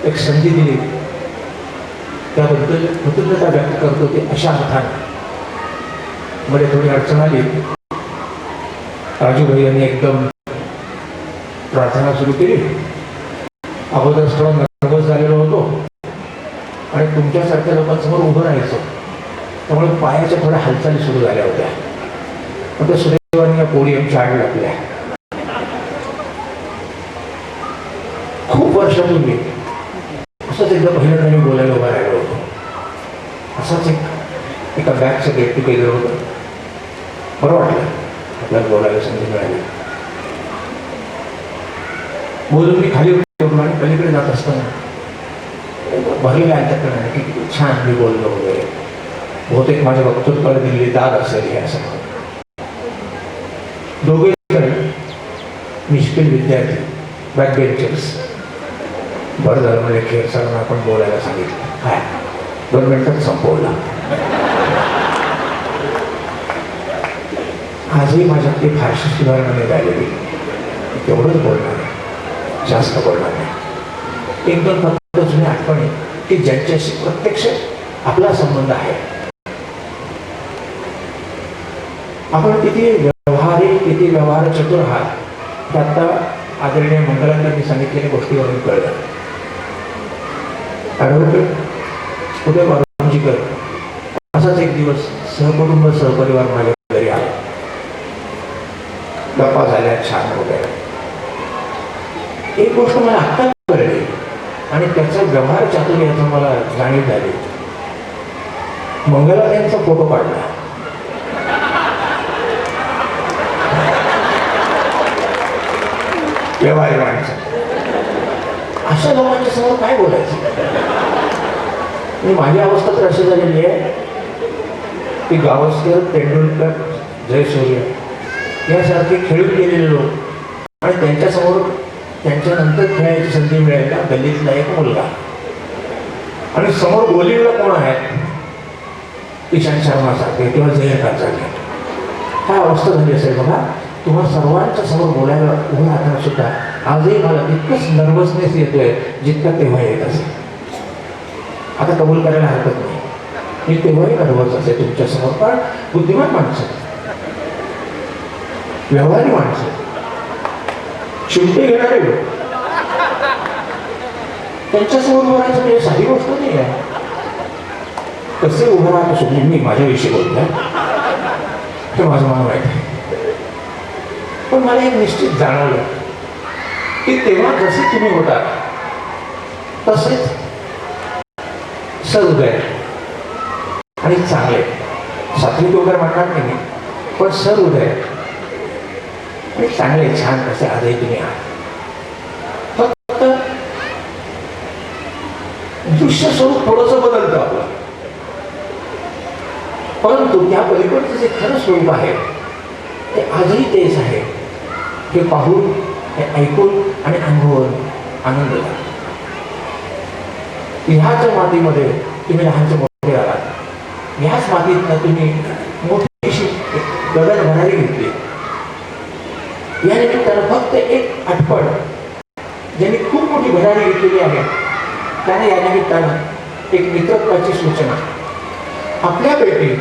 एक संधी दिली त्याबद्दल कृतज्ञता व्यक्त करतो. ते अशा अर्थाने मध्ये थोडी अडचण आली. राजू भाई यांनी एकदम प्रार्थना सुरू केली. अगोदर थोडा नर्वस झालेलो होतो आणि तुमच्यासारख्या लोकांसमोर उभं राहायचं, त्यामुळे पायाच्या थोड्या हालचाली सुरू झाल्या होत्या. पण त्या सुदैवाने या पोडियमच्या आड लागल्या. खूप वर्षापूर्वी असंच एकदा पहिल्यांदा मी बोलायला उभा राहिलो होतो. असंच एका बॅगचं गेट टुगेदर होतं. बरं वाटलं, आपल्याला बोलायला संधी मिळाली. बोलून मी खाली उठलो आणि पलीकडे जात असताना भरलेल्या अंतकरणाने की किती छान मी बोललो वगैरे. बहुतेक माझ्या वक्तृत्वाला दिलेली दाद असेल हे असं म्हणतो. दोघे निष्ठील विद्यार्थी बॅक बेंचर्स. बरं झालं म्हणजे खेळ सरांना आपण बोलायला सांगितलं. काय 2 मिनिटात संपवला. आजही माझ्याकडे फारशी सुधारणा नाही झालेली. तेवढंच बोलणार आहे, जास्त बोलणार नाही. 1-2 फक्त जुन्या आठवणी की ज्यांच्याशी प्रत्यक्ष आपला संबंध आहे. आपण किती व्यवहारिक, किती व्यवहार चतुर आहात हे आता आदरणीय मंगलांनी सांगितलेल्या गोष्टीवरून कळलं. ॲडव्होकेट उदय बाबांजीकर असाच एक दिवस सहकुटुंब सहपरिवार माझ्या घरी आला. गप्पा झाल्या छान वगैरे. एक गोष्ट मला आत्ता कळली आणि आणि त्याचा व्यवहार चातुर्याचा मला जाणीव झाली. मंगला त्यांचा फोटो काढला. व्यवहार माणसं अशा लोकांच्या समोर काय बोलायचं. आणि माझी अवस्था तर अशी झालेली आहे की गावस्कर, तेंडुलकर, जयसूर्य यासारखे खेळून गेलेले लोक आणि त्यांच्यासमोर त्यांच्यानंतर खेळायची संधी मिळेल का गल्लीतला एक मुलगा आणि समोर बोलिंगला कोण आहेत ईशांत शर्मासारखे किंवा जयकांतसारखे. काय अवस्था झाली असेल बघा. तुम्हा सर्वांच्या समोर बोलायला उभं राहताना सुद्धा आजही मला तितकंच नर्वसनेस येतोय जितका तेव्हा येत असेल. आता कबूल करायला हरकत नाही, मी तेव्हाही नर्वस असे तुमच्यासमोर. पण बुद्धिमान माणसं, व्यवहारी माणसं, शिंपे घेणारे लोक, त्यांच्यासमोर बोलायचं म्हणजे साधी गोष्ट नाही आहे. कसे उभं राहत असो, मी माझ्याविषयी बोलतोय हे माझं मला माहिती आहे. पण मला एक निश्चित जाणवलं की तेव्हा जसे तुम्ही होता तसेच सहृदय आणि चांगले, सात्विक वगैरे म्हणणार नाही मी, पण सहृदय आणि चांगले छान असे आजही तुम्ही आहात. फक्त दृश्य स्वरूप थोडंसं बदलतं आपलं, परंतु त्या पलीकडचं जे खरं स्वरूप आहे ते आजही तेच आहे. हे पाहून, हे ऐकून आणि अनुभवून आनंद झाला. ह्याच मातीमध्ये तुम्ही लहानचे मोठे झालात. ह्याच मातीतनं तुम्ही मोठीशी गगन भरारी घेतली. या निमित्तानं फक्त एक आठवण ज्यांनी खूप मोठी भरारी घेतलेली आहे त्याने या निमित्तानं एक मित्रत्वाची सूचना. आपल्यापैकी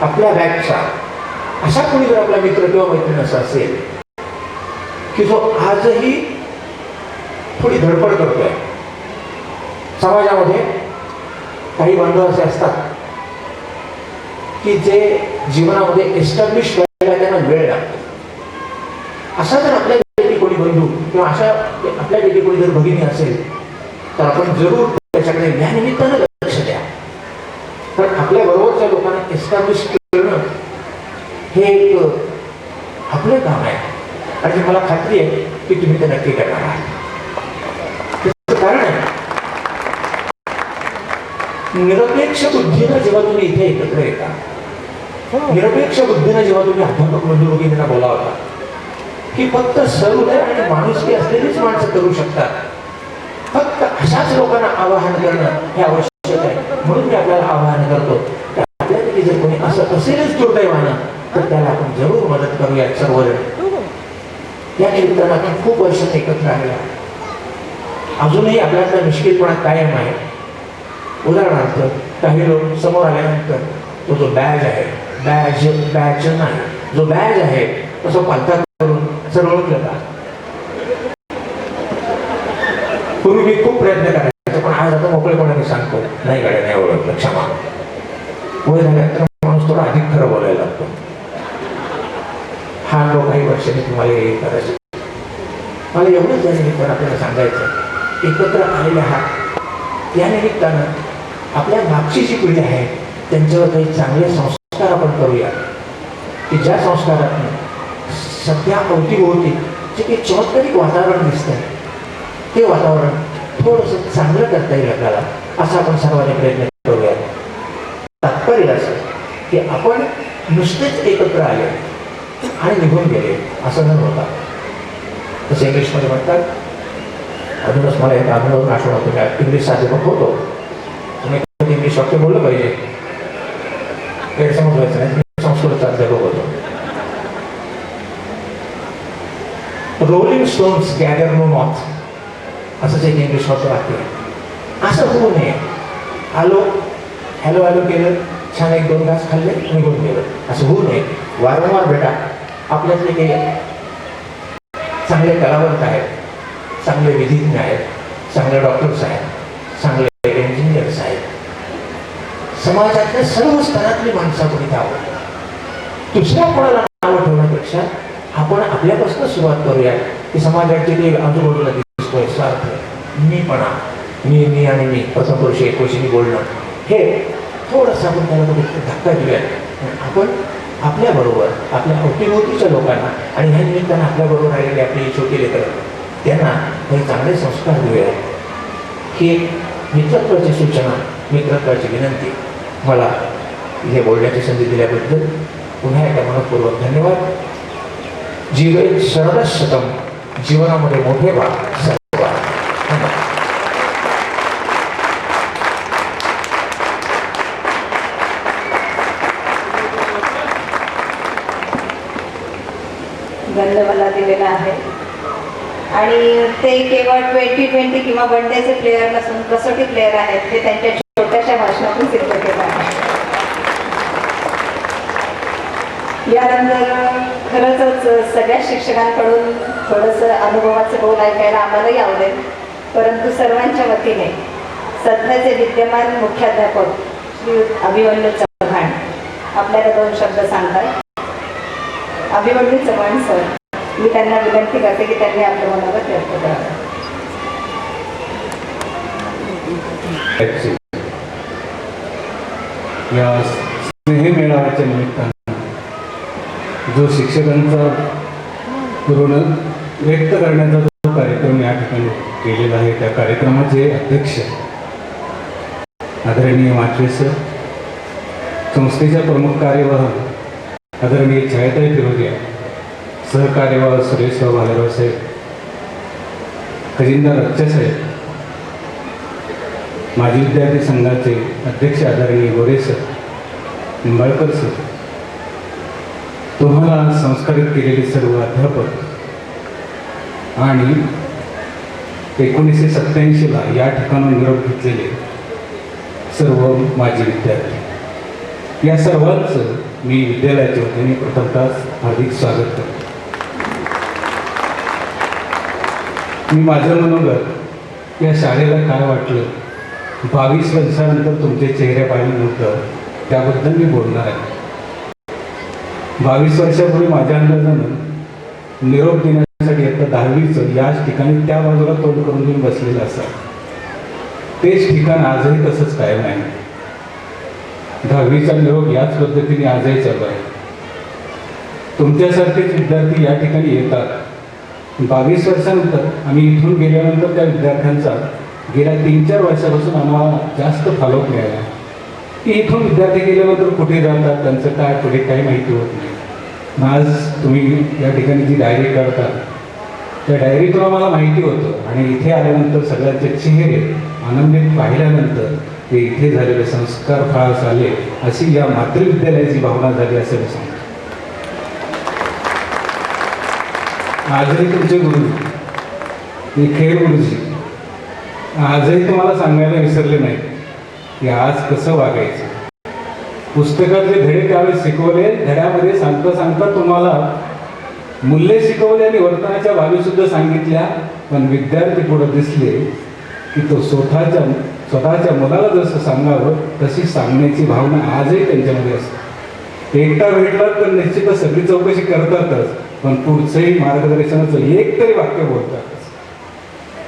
आपल्या बॅगचा असा कोणी जर आपला मित्र किंवा मैत्रीण असा असेल की जो आजही थोडी धडपड करतोय. समाजामध्ये काही बांधव असे असतात की जे जीवनामध्ये एस्टॅब्लिश करायला त्यांना वेळ लागतो. असा जर आपल्यापैकी कोणी बंधू किंवा अशा आपल्यापैकी कोणी जर भगिनी असेल तर आपण जरूर त्याच्याकडे या निमित्तानं लक्ष द्या. कारण आपल्या बरोबरच्या लोकांना एस्टॅब्लिश करणं हे एक आपलं काम आहे आणि मला खात्री आहे की तुम्ही ते नक्की करणार आहात. त्याचं कारण आहे निरपेक्ष बुद्धीनं जेव्हा तुम्ही इथे एकत्र येता, निरपेक्ष बुद्धीनं जेव्हा तुम्ही अध्यापक बंधू बोलावता की फक्त सहृदय आणि माणुसकी असलेलीच माणसं करू शकतात. फक्त अशाच लोकांना आवाहन करणं हे आवश्यक आहे. म्हणून मी आपल्याला आवाहन करतो की आपल्यापैकी जर कोणी असं असेलच दुर्दैवानं तर त्याला आपण जरूर मदत करूयात सर्वजण. या निमित्तानं आपण खूप वर्ष एकत्र आलेला, अजूनही आपल्यातला निष्क्रियपणा कायम आहे. उदाहरणार्थ काही लोक समोर आल्यानंतर तो जो बॅज आहे, बॅज नाही, जो बॅज आहे तसं पालथा करून सरवळून जातात. पूर्वी मी खूप प्रयत्न करायचा पण आज आता मोकळेपणाने सांगतो नाही गाड्या नाही ओळखलं, क्षमा. वय झाल्यानंतर माणूस थोडा अधिक खरं बोलायला लागतो. हा अनुभव काही वर्षांनी तुम्हाला येईल करायचं. मला एवढंच या निमित्तानं आपल्याला सांगायचं, एकत्र आलेले आहात या निमित्तानं आपल्या मागची जी पिढी आहे त्यांच्यावर काही चांगले संस्कार आपण करूया की ज्या संस्कारातून सध्या अवतीभोवती जे काही चमत्कारिक वातावरण दिसतंय ते वातावरण थोडंसं चांगलं करता येईल आपल्याला, असा आपण सर्वांनी प्रयत्न करूया. तात्पर्य असं की आपण नुसतेच एकत्र आले आणि निघून गेले असं न होता. तसं इंग्लिशमध्ये म्हणतात, अजूनच मला एक अनुभव आठवण होतो की इंग्लिश साधेपक होतो, तुम्ही इंग्लिश वाक्य बोललं पाहिजे, गैरसमज व्हायचं नाही. संस्कृतचा अध्यापक होतो. Rolling stones gather no moss असंच एक इंग्लिश वाक्य आहे. असं होऊ नये. आलो हॅलो हॅलो केलं, छान एक दोन घास खाल्ले निघून गेलं, असं होऊ नये. वारंवार भेटा. आपल्यातले काही चांगले कलावंत आहेत, चांगले विधिज्ञ आहेत, चांगले डॉक्टर्स आहेत, चांगले इंजिनियर्स आहेत. समाजातल्या सर्व स्तरातली माणसं आपण इथे आहोत. दुसऱ्या कोणाला नावं ठेवण्यापेक्षा आपण आपल्यापासून सुरुवात करूया की समाजाचे ते आजूबाजूला दिसतोय स्वार्थ मी आणि मी प्रथम पुरुष एकवशीने बोलणं हे थोडंसं आपण त्याला धक्का देऊया. आपण आपल्याबरोबर आपल्या अवतीभोवतीच्या लोकांना आणि ह्या निमित्तानं आपल्याबरोबर राहिलेले आपले छोटे लेकरं त्यांना काही चांगले संस्कार देऊया. ही एक मित्रत्वाची सूचना, मित्रत्वाची विनंती. मला इथे बोलण्याची संधी दिल्याबद्दल पुन्हा एकदा मनपूर्वक धन्यवाद. जीवेत शरदशतम, जीवनामध्ये मोठे व्हा. गंध मला दिलेला आहे आणि ते केवळ 2020 किंवा वन डेचे प्लेयर नसून कसोटी प्लेयर आहेत, ते त्यांच्या छोट्याशा भाषणातून सिद्ध केलं आहे. यानंतर खरंच सगळ्या शिक्षकांकडून थोडंसं अनुभवाचं बोल ऐकायला आम्हालाही आवडेल, परंतु सर्वांच्या वतीने सध्याचे विद्यमान मुख्याध्यापक श्री अभिमन्यू चव्हाण आपल्याला 2 शब्द सांगतात. अभिमन्यू चव्हाण सर, मी त्यांना विनंती करते की त्यांनी आपलं मनोगत व्यक्त करावं. या स्नेह मेळाव्याच्या निमित्तानं जो शिक्षकांचा पूर्ण व्यक्त करण्याचा जो कार्यक्रम या ठिकाणी केलेला आहे, त्या कार्यक्रमाचे अध्यक्ष आदरणीय माचवे सर, संस्थेच्या प्रमुख कार्यवाह आदरणीय छायाताई फिरोदिया, सहकार्यवाह सुरेशराव भालेराव साहेब, खजिनदार रच्चा साहेब, माजी विद्यार्थी संघाचे अध्यक्ष आदरणीय गोरे सर, निंबाळकर सर, तुम्हाला संस्कारित केलेले सर्व अध्यापक आणि 1987ला या ठिकाणून निरोप घेतलेले सर्व माजी विद्यार्थी, या सर्वांचं मी विद्यालयाच्या वतीने प्रथमतः हार्दिक स्वागत करतो. मी माझं मनोगत या शाळेला काय वाटलं, 22 वर्षानंतर तुमचे चेहरे पाहिलं नव्हतं त्याबद्दल मी बोलणार आहे. 22 वर्षापूर्वी माझ्या अंदाजानं निरोप देण्यासाठी आता 10वीचं याच ठिकाणी त्या बाजूला तोंड करून तुम्ही बसलेलं असाल. तेच ठिकाण आजही तसंच कायम आहे. 10वीचा निरोप याच पद्धतीने आजही चालू आहे. तुमच्यासारखेच विद्यार्थी या ठिकाणी येतात. 22 वर्षानंतर आम्ही इथून गेल्यानंतर त्या विद्यार्थ्यांचा गेल्या 3-4 वर्षापासून आम्हाला जास्त फॉलोअप मिळाला की इथून विद्यार्थी गेल्यानंतर कुठे जातात, त्यांचं काय पुढे काही माहिती होत नाही. आज तुम्ही या ठिकाणी जी डायरी करतात त्या डायरीतून आम्हाला माहिती होतं आणि इथे आल्यानंतर सगळ्यांचे चेहरे आनंदित पाहिल्यानंतर ते इथे झालेले संस्कार फार झाले अशी या मातृविद्यालयाची भावना झाली असं मी सांगतो. आजही तुमचे गुरुजी, खेळ गुरुजी आजही तुम्हाला सांगायला विसरले नाही की आज कसं वागायचं. पुस्तकातले धडे त्यावेळेस शिकवले, धड्यामध्ये सांगता तुम्हाला मूल्य शिकवले आणि वर्तनाच्या बाबीसुद्धा सांगितल्या, पण विद्यार्थी पुढे दिसले की तो स्वतःच्या मुलाला जसं सांगावं तशी सांगण्याची भावना आजही त्यांच्यामध्ये असते. एकटा भेटला तर निश्चितच सगळी चौकशी करतातच, पण पुढचंही मार्गदर्शनाचं एक तरी वाक्य बोलतातच.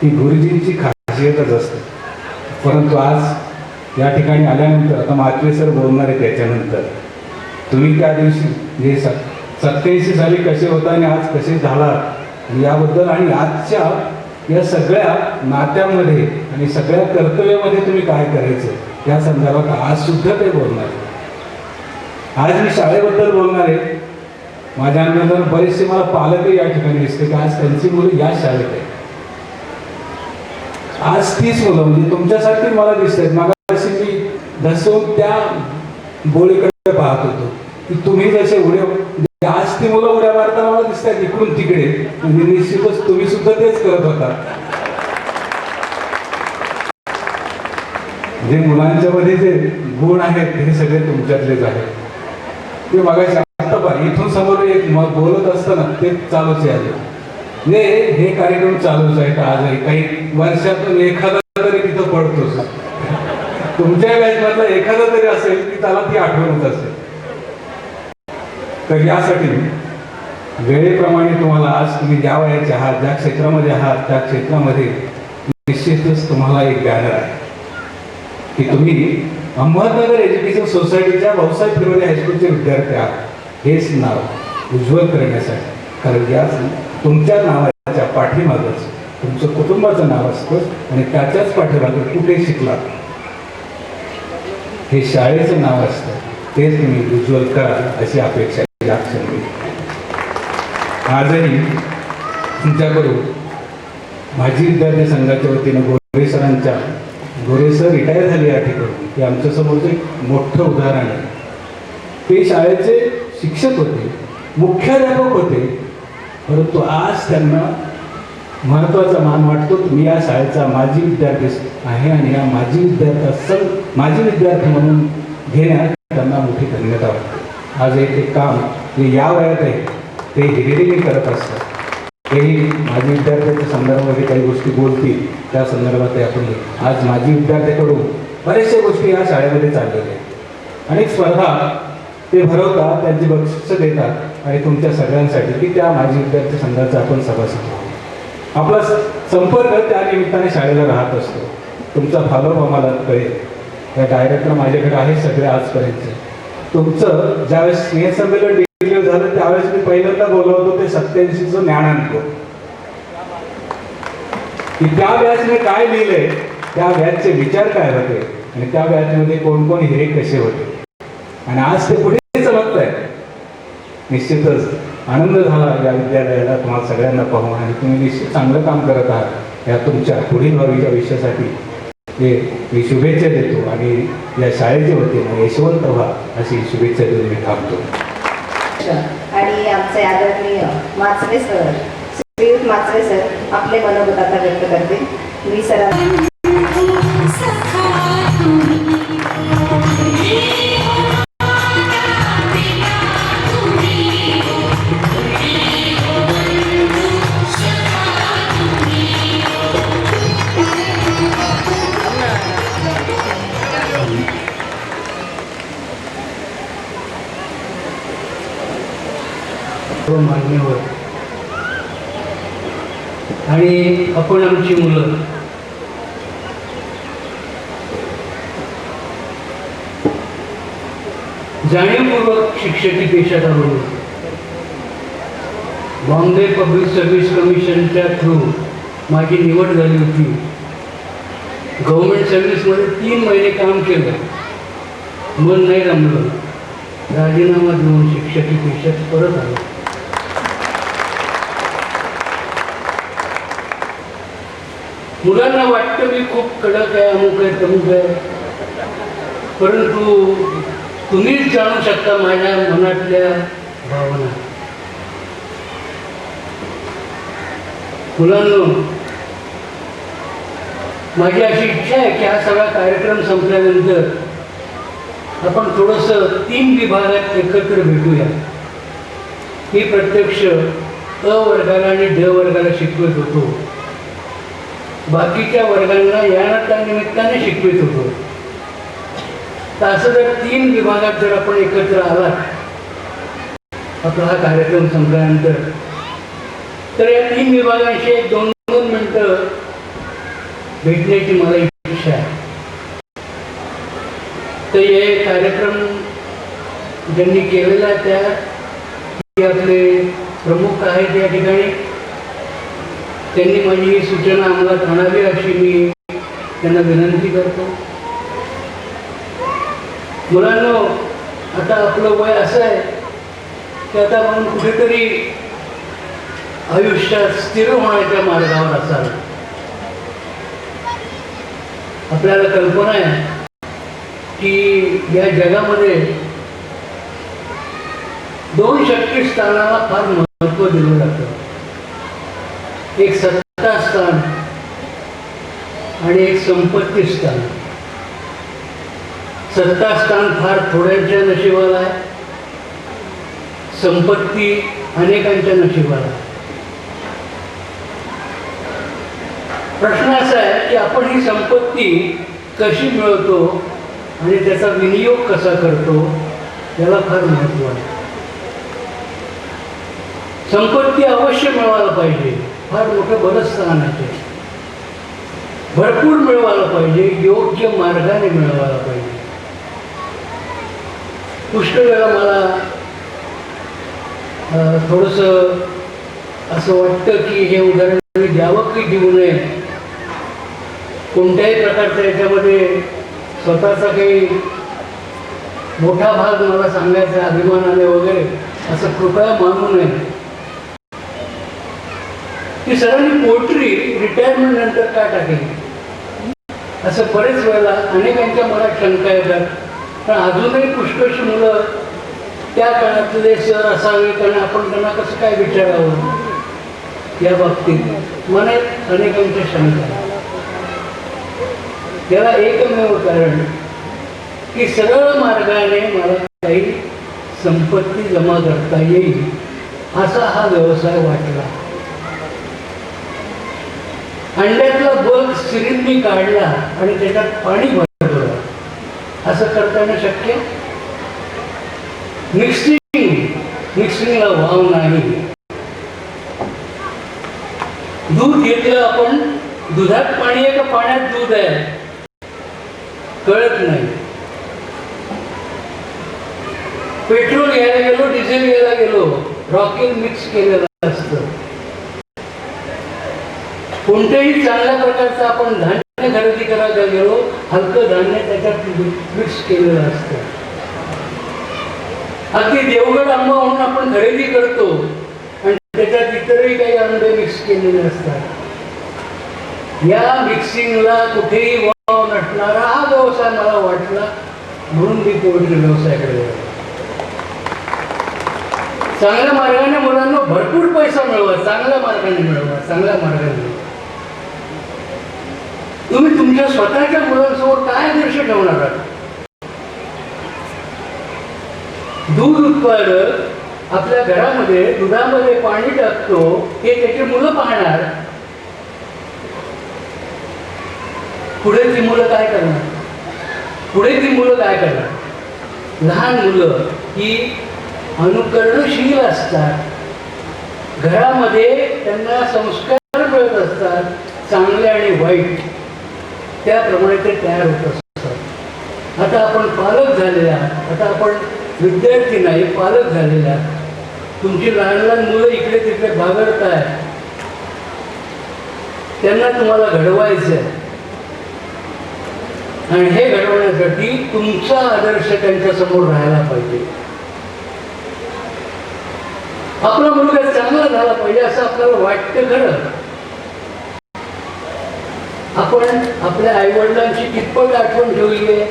ही गुरुजींची खासियतच असते. परंतु आज या ठिकाणी आल्यानंतर आता माचवे सर बोलणार आहे त्याच्यानंतर, तुम्ही त्या दिवशी जे 87 साली कसे होता आणि आज कसे झाला याबद्दल आणि आजच्या या सगळ्या नात्यामध्ये आणि सगळ्या कर्तव्यामध्ये तुम्ही काय करायचं या संदर्भात आज सुद्धा ते बोलणार आहे. आज मी शाळेबद्दल बोलणार आहे. माझ्या अंदाजानं बरेचसे मला पालकही या ठिकाणी दिसते की आज त्यांची मुलं या शाळेत आहे. आज 30 मुलं म्हणजे तुमच्यासारखी मला दिसत आहेत. मागाशी मी धसून त्या बोळीकडे पाहत होतो की तुम्ही जसे उड्या, आज ती मुलं उड्या मारताना मला दिसत आहेत इकडून तिकडे, म्हणजे निश्चितच तुम्ही सुद्धा तेच करत होता. जे मुलांच्या मध्ये जे गुण आहेत हे सगळे तुमच्यातलेच आहेत. ते मागाशी आता इथून समोर एक बोलत असताना ते चालूच आहे. हे कार्यक्रम चालूच आहेत आजही. काही वर्षातून एखादा तरी तिथं पडतोच. तुमच्या बॅचमधला एखादा तरी असेल की त्याला ती आठवणच असेल. तर यासाठी वेळेप्रमाणे तुम्हाला आज तुम्ही ज्या वयाचे आहात, ज्या क्षेत्रामध्ये आहात त्या क्षेत्रामध्ये निश्चितच तुम्हाला एक बॅनर आहे की तुम्ही अहमदनगर एज्युकेशन सोसायटीच्या भाऊसाहेब फिरोरे हायस्कूलचे विद्यार्थी आहात हेच नाव उज्ज्वल करण्यासाठी. कारण या तुमच्या नावाच्या पाठीमागच तुमचं कुटुंबाचं नाव असतं आणि त्याच्याच पाठीमागे कुठे शिकलात हे शाळेचं नाव असतं, तेच तुम्ही उज्ज्वल करा अशी अपेक्षा या क्षणी. आजही तुमच्याकडून माजी विद्यार्थी संघाच्या वतीनं गोरे सरांच्या गोरे सर रिटायर झाले या ठिकाणी हे आमच्यासमोरचं एक मोठं उदाहरण आहे. ते शाळेचे शिक्षक होते, मुख्याध्यापक होते, परंतु आज त्यांना महत्त्वाचा मान वाटतो. तुम्ही या शाळेचा माजी विद्यार्थी आहे आणि या माजी विद्यार्थी म्हणून घेण्यात त्यांना मोठी धन्यता वाटते. आज हे काम जे या वयात आहे ते हिरिरीने करत असतात. तेही माजी विद्यार्थ्यांच्या संदर्भामध्ये काही गोष्टी बोलतील त्या संदर्भात आपण आज माजी विद्यार्थ्याकडून बऱ्याचशा गोष्टी या शाळेमध्ये चाललेल्या आहेत. अनेक स्पर्धा ते भरवतात, त्यांची बक्षिसं देतात आणि तुमच्या सगळ्यांसाठी की त्या माजी विद्यार्थी संघाचा आपण सभासद आहोत. आपला संपर्क त्या निमित्ताने शाळेला राहत असतो. तुमचा फॉलोअप आम्हाला कळेल. त्या डायरेक्टर माझ्याकडे आहे सगळे आजपर्यंत. तुमचं ज्यावेळेस स्नेहसंमेलन डिक्लेअर झालं त्यावेळेस मी पहिल्यांदा बोललो होतो ते 87चं ज्ञानांक की त्या बॅचने काय लिहिलंय, त्या बॅचचे विचार काय होते आणि त्या बॅचमध्ये कोण कोण हिरे कसे होते आणि आज ते पुढे चमकत आहे. निश्चितच आनंद झाला या विद्यालयाला तुम्हाला सगळ्यांना पाहून आणि तुम्ही निश्चित चांगलं काम करत आहात. या तुमच्या पुढील भावीच्या विषयासाठी ते मी शुभेच्छा देतो आणि या शाळेच्या वतीने यशवंत व्हा अशी शुभेच्छा देऊन मी थांबतो. आणि आमचे आदरणीय माचरे सर, श्रीयुत माचरे सर आपले मनोगत आता व्यक्त करतील. मी सर मान्यवर आणि आपण आमची मुलं जाणीवपूर्वक शिक्षकी पेशात आलो. बॉम्बे पब्लिक सर्व्हिस कमिशनच्या थ्रू माझी निवड झाली होती. गव्हर्नमेंट सर्व्हिसमध्ये 3 महिने काम केलं, मन नाही रमलं, राजीनामा देऊन शिक्षकी पेशात परत आलो. मुलांना वाटतं मी खूप कडक आहे, अमुक आहे, तमुक आहे, परंतु तुम्हीच जाणू शकता माझ्या मनातल्या भावना. मुलांनो, माझी अशी इच्छा आहे की हा सगळा कार्यक्रम संपल्यानंतर आपण थोडंसं 3 विभागात एकत्र भेटूया. मी प्रत्यक्ष अ वर्गाला आणि ड वर्गाला शिकवत होतो, बाकीच्या वर्गांना या निमित्ताने शिकवित होतो. तर असं जर 3 विभागात जर आपण एकत्र आलात आपला हा कार्यक्रम संपल्यानंतर, तर या 3 विभागांशी 1-2 मिनिटं भेटण्याची मला इच्छा आहे. तर हे कार्यक्रम ज्यांनी केलेला त्या आपले प्रमुख आहेत या ठिकाणी, त्यांनी माझी ही सूचना अंमलात आणावी अशी मी त्यांना विनंती करतो. मुलांनो, आता आपलं वय असं आहे की आता आपण कुठेतरी आयुष्यात स्थिर होण्याच्या मार्गावर असाल. आपल्याला कल्पना आहे की या जगामध्ये 2 शक्ती स्थानाला फार महत्त्व दिलं जातं. एक सत्ता स्थान आणि एक संपत्ती स्थान. सत्ता स्थान फार थोड्यांच्या नशिबाला आहे, संपत्ती अनेकांच्या नशिबाला आहे. प्रश्न असा आहे की आपण ही संपत्ती कशी मिळवतो आणि त्याचा विनियोग कसा करतो याला फार महत्त्व आहे. संपत्ती अवश्य मिळवायला पाहिजे, फार मोठं बरंच स्थान आहे. भरपूर मिळवायला पाहिजे, योग्य मार्गाने मिळवायला पाहिजे. पुष्कळ वेळा मला थोडंसं असं वाटतं की हे उदाहरण मी द्यावं की देऊ नये. कोणत्याही प्रकारच्या याच्यामध्ये स्वतःचा काही मोठा भाग मला सांगायचा अभिमानाने वगैरे असं कृपया मानू नये. की सरांनी पोएट्री रिटायरमेंट नंतर काय टाकेल असं बरेच वेळेला अनेकांच्या मनात शंका येतात. पण अजूनही पुष्कळशी मुलं त्या काळातले सर असावे कारण आपण त्यांना कसं काय विचारावं या बाबतीत मनात अनेकांच्या शंका. याला एकमेव कारण की सरळ मार्गाने मला काही संपत्ती जमा करता येईल असा हा व्यवसाय वाटला. अंड्यातला बग सिरिंजनी काढला आणि त्याच्यात पाणी भरलं असं करता येणं शक्य. मिक्सिंगला वाव नाही. दूध घेतलं आपण, दुधात पाणी आहे का पाण्यात दूध आहे कळत नाही. पेट्रोल घ्यायला गेलो, डिझेल घ्यायला गेलो, रॉकेल मिक्स केलेलं असतं. कोणत्याही चांगल्या प्रकारचं आपण धान्य खरेदी करायला गेलो, हलकं धान्य त्याच्यात मिक्स केलेलं असतं. अगदी देवगड आंबा म्हणून आपण खरेदी करतो आणि त्याच्यात इतरही काही आंबे मिक्स केलेले असतात. या मिक्सिंगला कुठेही वाव नसणारा हा व्यवसाय मला वाटला म्हणून मी पोएट्री व्यवसायाकडे गेलो. चांगल्या मार्गाने मुलांना भरपूर पैसा मिळवा, चांगल्या मार्गाने मिळवा, चांगल्या मार्गाने. तुम्ही तुमच्या स्वतःच्या मुलांसमोर काय दृश्य ठेवणार आहात? दूध उत्पादक आपल्या घरामध्ये दुधामध्ये पाणी टाकतो हे त्याची मुलं पाहणार. पुढे ती मुलं काय करणार? लहान मुलं ही अनुकरणशील असतात. घरामध्ये त्यांना संस्कार मिळत असतात चांगले आणि वाईट, त्याप्रमाणे ते तयार होत असतात. आता आपण पालक झालेल्या, आता आपण विद्यार्थी नाही पालक झालेल्या, तुमची लहान लहान मुलं इकडे तिकडे बागडत आहे, त्यांना तुम्हाला घडवायचं आहे. आणि हे घडवण्यासाठी तुमचा आदर्श त्यांच्या समोर राहायला पाहिजे. आपला मुलगा चांगला झाला पाहिजे असं आपल्याला वाटतं खरं. आपण आपल्या आईवडिलांची कितपत आठवण ठेवली आहे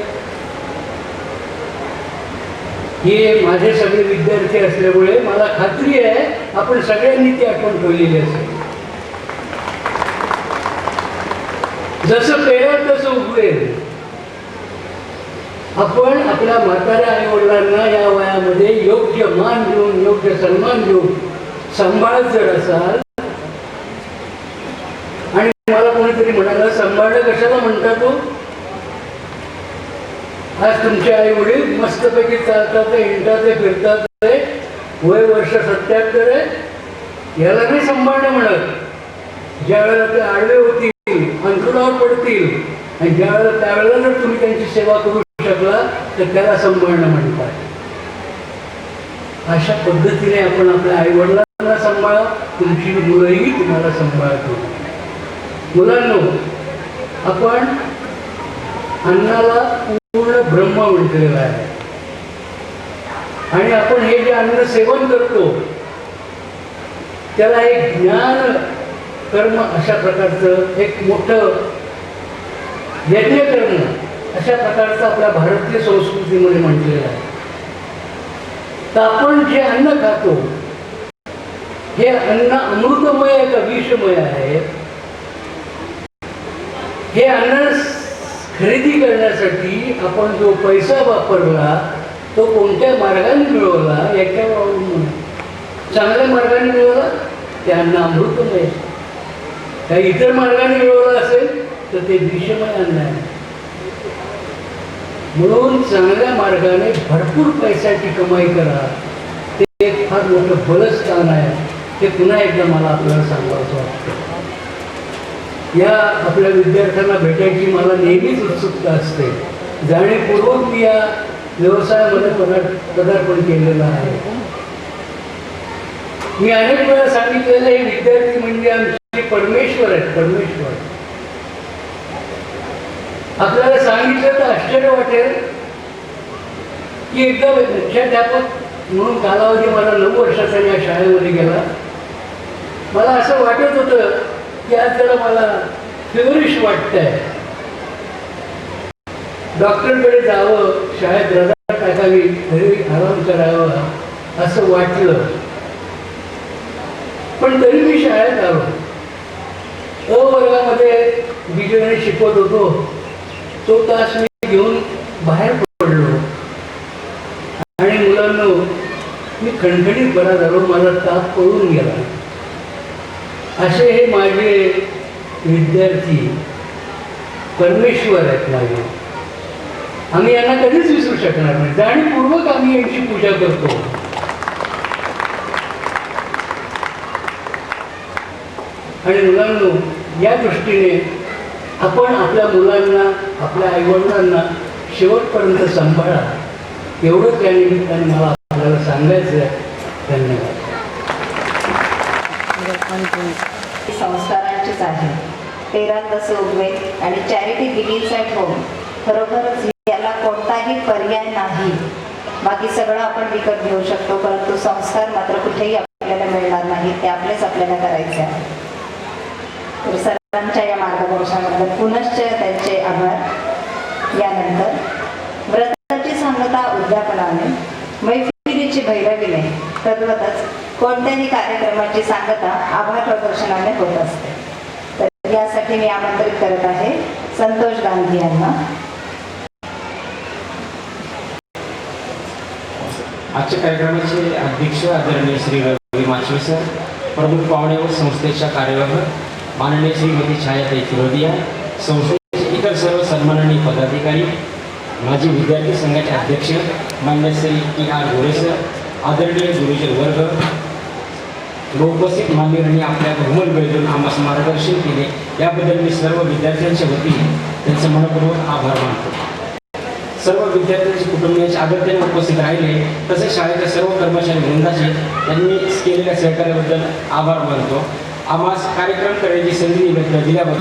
हे माझे सगळे विद्यार्थी असल्यामुळे मला खात्री आहे आपण सगळ्यांनी ती आठवण ठेवलेली असेल. जसं पेरेल तसं उगवेल. आपण आपल्या म्हाताऱ्या आई वडिलांना या वयामध्ये योग्य मान देऊन, योग्य सन्मान देऊन सांभाळत जर असाल. आणि मला कोणीतरी म्हणाला सांभाळणं कशाला म्हणतात तो? आज तुमचे आई वडील मस्तपैकी चालतात, हिंडतात, फिरतात, वय वर्ष 77 आहे, याला नाही सांभाळणं म्हणत. ज्या वेळेला ते आडवे होतील, अंथरुणावर पडतील आणि ज्या वेळेला त्यावेळेला जर तुम्ही त्यांची सेवा करू शकला तर त्याला सांभाळणं म्हणतात. अशा पद्धतीने आपण आपल्या आई वडिलांना सांभाळा, तुमची मुलंही तुम्हाला सांभाळतो. मुलांनो, आपण अन्नाला पूर्ण ब्रह्म म्हटलेलं आहे आणि आपण हे जे अन्न सेवन करतो त्याला एक ज्ञान कर्म अशा प्रकारचं एक मोठं यज्ञ कर्म अशा प्रकारचं आपल्या भारतीय संस्कृतीमध्ये म्हटलेलं आहे. तर आपण जे अन्न खातो हे अन्न अमृतमय आहे का विषमय आहे? हे अन्न खरेदी करण्यासाठी आपण जो पैसा वापरला तो कोणत्या मार्गाने मिळवला याच्यावर अवलंबून. चांगल्या मार्गाने मिळवला ते अन्न अमृतमय, काही इतर मार्गाने मिळवलं असेल तर ते विषमय अन्न आहे. म्हणून चांगल्या मार्गाने भरपूर पैशाची कमाई करा, ते एक फार मोठं बलस्थान आहे. ते पुन्हा एकदा मला आपल्याला सांगायचं वाटतं. या आपल्या विद्यार्थ्यांना भेटायची मला नेहमीच उत्सुकता असते. जाणीवपूर्वक मी या व्यवसायामध्ये पदार्पण केलेलं आहे. मी अनेक वेळा सांगितलेलं हे विद्यार्थी म्हणजे आमचे परमेश्वर आहेत, परमेश्वर. आपल्याला सांगितलं तर आश्चर्य वाटेल की एकदा मुख्याध्यापक म्हणून कालावधी मला 9 वर्षाचा या शाळेमध्ये गेला. मला असं वाटत होतं की आज जरा मला फेवरिश वाटतंय, डॉक्टरकडे जावं, शाळेत रजा टाकावी, घरी आराम करावा असं वाटलं. पण तरी मी शाळेत आलो. अ वर्गामध्ये बीजगणित शिकवत होतो. तो तास मी घेऊन बाहेर पडलो आणि मुलांनो मी खणखणीत बरा झालो. मला ताप पळून गेला. असे हे माझे विद्यार्थी परमेश्वर आहेत माझे. आम्ही यांना कधीच विसरू शकणार नाही. जाणीवपूर्वक आम्ही यांची पूजा करतो. आणि मुलांनो या दृष्टीने आपण आपल्या मुलांना, आपल्या आईवडिलांना शेवटपर्यंत सांभाळा, एवढं त्या निमित्ताने मला आपल्याला सांगायचं आहे. धन्यवाद. संस्कारांचीच आहे. 13 तसे उगवे आणि चॅरिटी बिगिन्स ॲट होम. खरोखरच याला कोणताही पर्याय नाही. बाकी सगळं आपण विकत घेऊ शकतो, परंतु संस्कार मात्र कुठेही आपल्याला मिळणार नाही. ते आपलेच आपल्याला करायचे आहे. तर सर्वांच्या या मार्गदर्शनाबद्दल पुनश्च त्यांचे आभार. यानंतर व्रताची सांगता उद्यापनाने, मैफिलीची भैरवीने, तद्वतच कोणत्याही कार्यक्रमाची सांगता आभार प्रदर्शनाने होत असते. तर यासाठी मी आमंत्रित करत आहे संतोष गांधी यांना. आजच्या कार्यक्रमाचे अध्यक्ष आदरणीय श्री रवी माछवे सर, प्रमुख पाहुणे व संस्थेच्या कार्यवाह माननीय श्रीमती छायाताई फिरोदिया, संस्थेचे इतर सर्व सन्माननीय पदाधिकारी, माजी विद्यार्थी संघाचे अध्यक्ष मान्य श्री E.R. गोरे सर, आदरणीय गुरुजन वर्ग, उपस्थित मान्यवरांनी आपल्या बहुमूल्य वेळेतून आम्हाला मार्गदर्शन केले याबद्दल मी सर्व विद्यार्थ्यांच्या वतीने त्यांचे मनपूर्वक आभार मानतो. सर्व विद्यार्थ्यांचे कुटुंबियांचे आदरतेने उपस्थित राहिले, तसेच शाळेच्या सर्व कर्मचारी वृंदाचे त्यांनी केलेल्या सहकार्याबद्दल आभार मानतो. आम्हाला कार्यक्रम करण्याची संधी दिल्याबद्दल